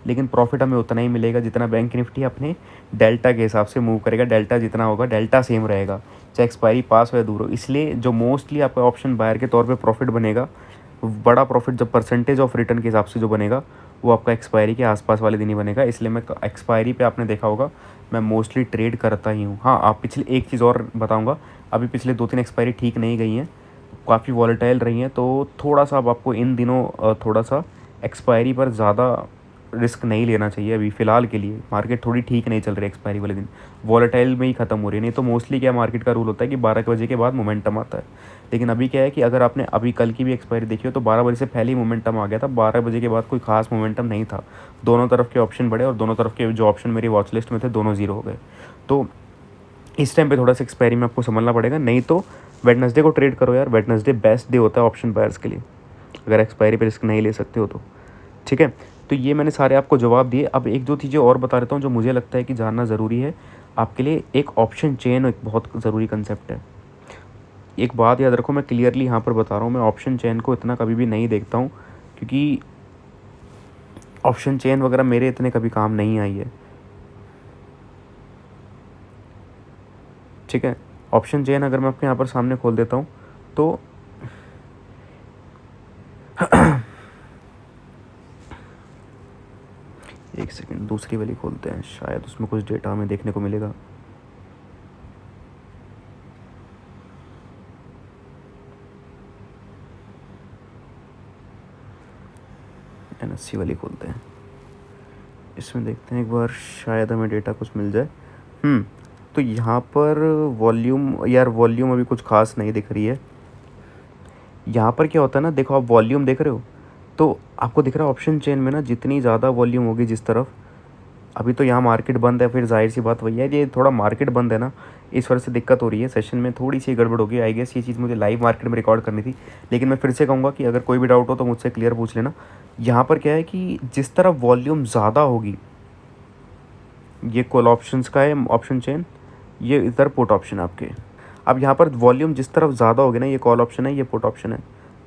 लेकिन प्रॉफिट हमें उतना ही मिलेगा जितना बैंक निफ्टी अपने डेल्टा के हिसाब से मूव करेगा। डेल्टा जितना होगा, डेल्टा सेम रहेगा, चाहे एक्सपायरी पास हो या दूर हो। इसलिए जो मोस्टली आपका ऑप्शन बायर के तौर पे प्रॉफिट बनेगा, बड़ा प्रॉफिट जब परसेंटेज ऑफ रिटर्न के हिसाब से जो बनेगा, वो आपका एक्सपायरी के आसपास वाले दिन ही बनेगा। इसलिए मैं एक्सपायरी पे, आपने देखा होगा, मैं मोस्टली ट्रेड करता ही हूँ। हाँ, आप पिछले एक चीज़ और बताऊँगा, अभी पिछले 2-3 एक्सपायरी ठीक नहीं गई हैं, काफ़ी वॉलेटाइल रही हैं, तो थोड़ा सा अब आपको इन दिनों थोड़ा सा एक्सपायरी पर ज़्यादा रिस्क नहीं लेना चाहिए अभी फ़िलहाल के लिए। मार्केट थोड़ी ठीक नहीं चल रही एक्सपायरी वाले दिन, वॉलेटाइल में ही ख़त्म हो रही है। नहीं तो मोस्टली क्या मार्केट का रूल होता है कि 12 के बजे के बाद मोमेंटम आता है, लेकिन अभी क्या है कि अगर आपने अभी कल की भी एक्सपायरी देखी हो तो 12 बजे से पहले ही मोमेंटम आ गया था, 12 बजे के बाद कोई खास मोमेंटम नहीं था। दोनों तरफ के ऑप्शन बढ़े और दोनों तरफ के जो ऑप्शन मेरी वॉच लिस्ट में थे दोनों ज़ीरो हो गए। तो इस टाइम पे थोड़ा सा एक्सपायरी में आपको संभलना पड़ेगा, नहीं तो वेडनेसडे को ट्रेड करो यार। वेडनेसडे बेस्ट डे होता है ऑप्शन बायर्स के लिए, अगर एक्सपायरी पे रिस्क नहीं ले सकते हो तो। ठीक है, तो ये मैंने सारे आपको जवाब दिए। अब एक दो चीज़ें और बता देता हूँ जो मुझे लगता है कि जानना ज़रूरी है आपके लिए। एक ऑप्शन चेन एक बहुत ज़रूरी कंसेप्ट है। एक बात याद रखो, मैं क्लियरली यहाँ पर बता रहा हूँ, मैं ऑप्शन चेन को इतना कभी भी नहीं देखता हूँ, क्योंकि ऑप्शन चेन वगैरह मेरे इतने कभी काम नहीं आई है। ठीक है, ऑप्शन चेन अगर मैं आपके यहाँ पर सामने खोल देता हूँ तो एक सेकंड, दूसरी वाली खोलते हैं, शायद उसमें कुछ डेटा हमें देखने को मिलेगा। NSC वाली खोलते हैं, इसमें देखते हैं एक बार, शायद हमें डेटा कुछ मिल जाए। तो यहाँ पर वॉल्यूम अभी कुछ खास नहीं दिख रही है। यहाँ पर क्या होता है ना, देखो आप वॉल्यूम देख रहे हो तो आपको दिख रहा है ऑप्शन चेन में ना जितनी ज़्यादा वॉल्यूम होगी जिस तरफ, अभी तो यहाँ मार्केट बंद है, फिर जाहिर सी बात वही है, ये थोड़ा मार्केट बंद है ना, इस वजह से दिक्कत हो रही है। सेशन में थोड़ी सी गड़बड़ होगी आई गेस। ये चीज़ मुझे लाइव मार्केट में रिकॉर्ड करनी थी, लेकिन मैं फिर से कहूँगा कि अगर कोई भी डाउट हो तो मुझसे क्लियर पूछ लेना। यहाँ पर क्या है कि जिस तरफ वॉल्यूम ज़्यादा होगी, ये कॉल ऑप्शंस का है ऑप्शन चेन, ये इधर पुट ऑप्शन आपके। अब यहाँ पर वॉल्यूम जिस तरफ ज़्यादा होगी ना, ये कॉल ऑप्शन है, ये पुट ऑप्शन है,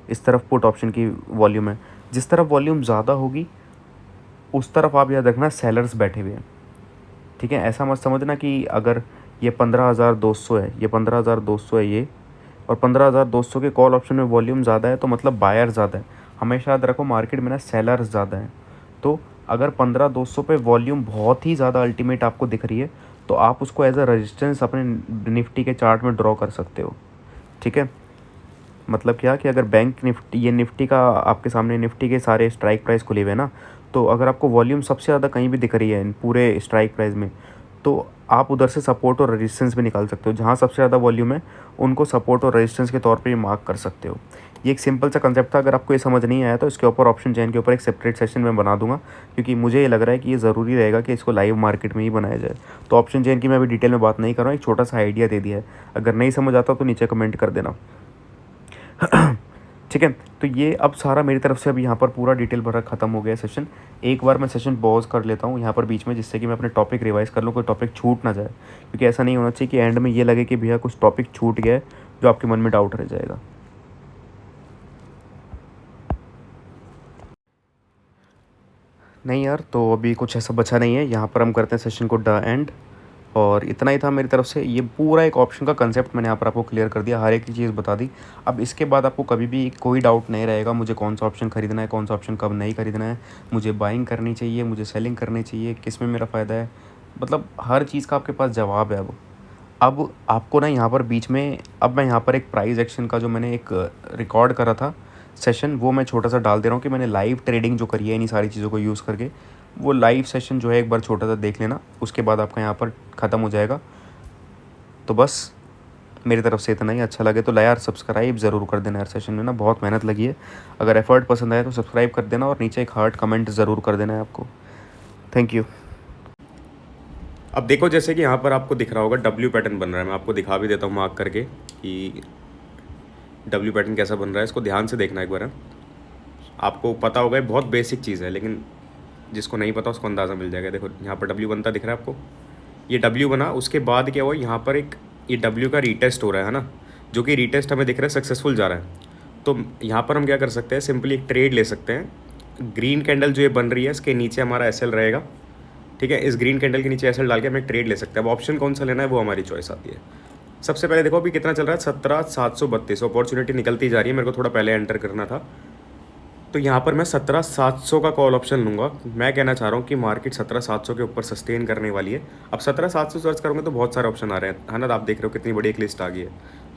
इस तरफ पुट ऑप्शन की वॉल्यूम है। जिस तरफ वॉल्यूम ज़्यादा होगी उस तरफ आप याद रखना सेलर्स बैठे हुए हैं। ठीक है, ऐसा मत समझना कि अगर ये 15,200 है, ये 15,200 है ये, और 15,200 के कॉल ऑप्शन में वॉल्यूम ज़्यादा है तो मतलब बायर ज़्यादा है। हमेशा याद रखो मार्केट में ना सेलर्स ज़्यादा हैं। तो अगर 15,200 पे वॉल्यूम बहुत ही ज़्यादा अल्टीमेट आपको दिख रही है तो आप उसको एज अ रेजिस्टेंस अपने निफ्टी के चार्ट में ड्रॉ कर सकते हो। ठीक है, मतलब क्या कि अगर बैंक निफ्टी, ये निफ्टी का आपके सामने निफ्टी के सारे स्ट्राइक प्राइस खुले हुए हैं ना, तो अगर आपको वॉल्यूम सबसे ज़्यादा कहीं भी दिख रही है पूरे स्ट्राइक प्राइस में, तो आप उधर से सपोर्ट और रेजिस्टेंस भी निकाल सकते हो। जहाँ सबसे ज़्यादा वॉल्यूम है उनको सपोर्ट और रेजिस्टेंस के तौर पे मार्क कर सकते हो। ये एक सिंपल सा कंसेप्ट था। अगर आपको ये समझ नहीं आया तो इसके ऊपर ऑप्शन चेन के ऊपर एक सेपरेट सेशन में बना दूंगा, क्योंकि मुझे ये लग रहा है कि ये ज़रूरी रहेगा कि इसको लाइव मार्केट में ही बनाया जाए। तो ऑप्शन चेन की मैं अभी डिटेल में बात नहीं कर रहा हूँ, एक छोटा सा आइडिया दे दिया है। अगर नहीं समझ आता तो नीचे कमेंट कर देना। ठीक है, तो ये अब सारा मेरी तरफ से अभी यहाँ पर पूरा डिटेल भरा ख़त्म हो गया सेशन। एक बार मैं सेशन पॉज कर लेता हूँ यहाँ पर बीच में, जिससे कि मैं अपने टॉपिक रिवाइज़ कर लूँ, कोई टॉपिक छूट ना जाए, क्योंकि ऐसा नहीं होना चाहिए कि एंड में ये लगे कि भैया कुछ टॉपिक छूट गया है जो आपके मन में डाउट रह जाएगा। नहीं यार, तो अभी कुछ ऐसा बचा नहीं है। यहाँ पर हम करते हैं सेशन को द एंड, और इतना ही था मेरी तरफ से। ये पूरा एक ऑप्शन का कंसेप्ट मैंने यहाँ पर आपको क्लियर कर दिया, हर एक चीज़ बता दी। अब इसके बाद आपको कभी भी कोई डाउट नहीं रहेगा मुझे कौन सा ऑप्शन खरीदना है, कौन सा ऑप्शन कब नहीं खरीदना है, मुझे बाइंग करनी चाहिए, मुझे सेलिंग करनी चाहिए, किस में मेरा फ़ायदा है, मतलब हर चीज़ का आपके पास जवाब है। अब आपको ना यहाँ पर बीच में, अब मैं यहाँ पर एक प्राइस एक्शन का जो मैंने एक रिकॉर्ड करा था सेशन, वो मैं छोटा सा डाल दे रहा हूँ कि मैंने लाइव ट्रेडिंग जो करी है इन्हीं सारी चीज़ों को यूज़ करके, वो लाइव सेशन जो है एक बार छोटा सा देख लेना, उसके बाद आपका यहाँ पर ख़त्म हो जाएगा। तो बस मेरी तरफ से इतना ही। अच्छा लगे तो यार सब्सक्राइब ज़रूर कर देना यार, सेशन में ना बहुत मेहनत लगी है। अगर एफर्ट पसंद आए तो सब्सक्राइब कर देना, और नीचे एक हार्ट कमेंट ज़रूर कर देना है आपको। Thank you. अब देखो, जैसे कि यहाँ पर आपको दिख रहा होगा डब्ल्यू पैटर्न बन रहा है, मैं आपको दिखा भी देता हूँ मार्क करके कि डब्ल्यू पैटर्न कैसा बन रहा है। इसको ध्यान से देखना एक बार है। आपको पता होगा, बहुत बेसिक चीज़ है, लेकिन जिसको नहीं पता उसको अंदाज़ा मिल जाएगा। देखो यहाँ पर डब्ल्यू बनता दिख रहा है आपको, ये डब्ल्यू बना, उसके बाद क्या हुआ, यहाँ पर एक ये डब्ल्यू का रीटेस्ट हो रहा है ना, जो कि रीटेस्ट हमें दिख रहा है सक्सेसफुल जा रहा है। तो यहाँ पर हम क्या कर सकते हैं, सिंपली एक ट्रेड ले सकते हैं। ग्रीन कैंडल जो ये बन रही है इसके नीचे हमारा एसएल रहेगा। ठीक है, इस ग्रीन कैंडल के नीचे एसएल डाल के हम एक ट्रेड ले सकते हैं। अब ऑप्शन कौन सा लेना है वो हमारी चॉइस आती है। सबसे पहले देखो अभी कितना चल रहा है, 17,732 अपॉर्चुनिटी निकलती जा रही है। मेरे को थोड़ा पहले एंटर करना था, तो यहाँ पर मैं 17,700 का कॉल ऑप्शन लूँगा। मैं कहना चाह रहा हूँ कि मार्केट 17,700 के ऊपर सस्टेन करने वाली है। अब 17,700 सर्च करोगे तो बहुत सारे ऑप्शन आ रहे हैं, है ना। आप देख रहे हो कितनी बड़ी एक लिस्ट आ गई है।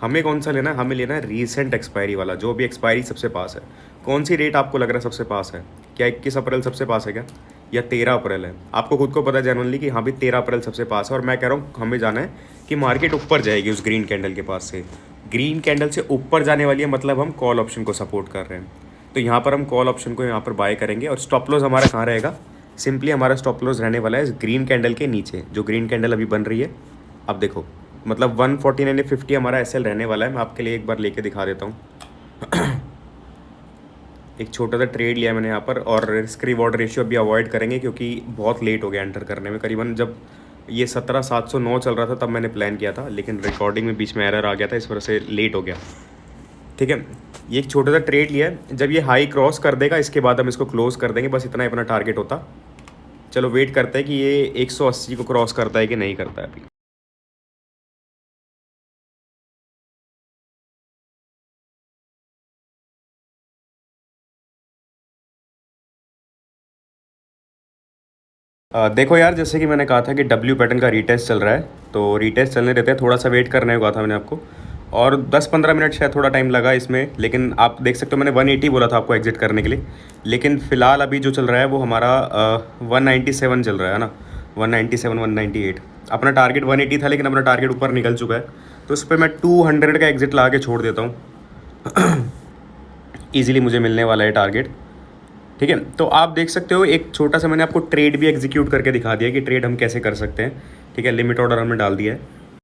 हमें कौन सा लेना है, हमें लेना है रीसेंट एक्सपायरी वाला, जो भी एक्सपायरी सबसे पास है। कौन सी डेट आपको लग रहा है सबसे पास है? क्या 21 अप्रैल सबसे पास है क्या? या 13 अप्रैल है। आपको खुद को पता है जेनुअनली कि हाँ भी 13 अप्रैल सबसे पास है, और मैं कह रहा हूँ हमें जाना है कि मार्केट ऊपर जाएगी उस ग्रीन कैंडल के पास से। ग्रीन कैंडल से ऊपर जाने वाली है, मतलब हम कॉल ऑप्शन को सपोर्ट कर रहे हैं। तो यहाँ पर हम कॉल ऑप्शन को यहाँ पर बाय करेंगे, और स्टॉप लॉस हमारा कहाँ रहेगा? सिंपली हमारा स्टॉप लॉस रहने वाला है इस ग्रीन कैंडल के नीचे, जो ग्रीन कैंडल अभी बन रही है। अब देखो मतलब 149.50 हमारा एसएल रहने वाला है। मैं आपके लिए एक बार लेके दिखा देता हूँ। एक छोटा सा ट्रेड लिया मैंने यहाँ पर, और रिस्क रिवॉर्ड रेशियो अभी अवॉइड करेंगे क्योंकि बहुत लेट हो गया एंटर करने में। करीबन जब ये 17,709 चल रहा था तब मैंने प्लान किया था, लेकिन रिकॉर्डिंग में बीच में एरर आ गया था, इस वजह से लेट हो गया। ठीक है, ये एक छोटा सा ट्रेड लिया है। जब ये हाई क्रॉस कर देगा इसके बाद हम इसको क्लोज कर देंगे, बस इतना ही अपना टारगेट होता। चलो वेट करते हैं कि ये 180 को क्रॉस करता है कि नहीं करता है अभी। देखो यार, जैसे कि मैंने कहा था कि डब्ल्यू पैटर्न का रीटेस्ट चल रहा है, तो रीटेस्ट चलने देते हैं। थोड़ा सा वेट करने को कहा था मैंने आपको, और 10-15 मिनट शायद थोड़ा टाइम लगा इसमें, लेकिन आप देख सकते हो मैंने 180 बोला था आपको एग्जिट करने के लिए। लेकिन फ़िलहाल अभी जो चल रहा है वो हमारा 197 चल रहा है ना, 197 198। अपना टारगेट 180 था, लेकिन अपना टारगेट ऊपर निकल चुका है, तो उस पर मैं 200 का एग्जिट ला के छोड़ देता हूँ। ईजिली मुझे मिलने वाला है टारगेट। ठीक है, तो आप देख सकते हो एक छोटा सा मैंने आपको ट्रेड भी एग्जीक्यूट करके दिखा दिया कि ट्रेड हम कैसे कर सकते हैं। ठीक है, लिमिट ऑर्डर हमने डाल दिया है।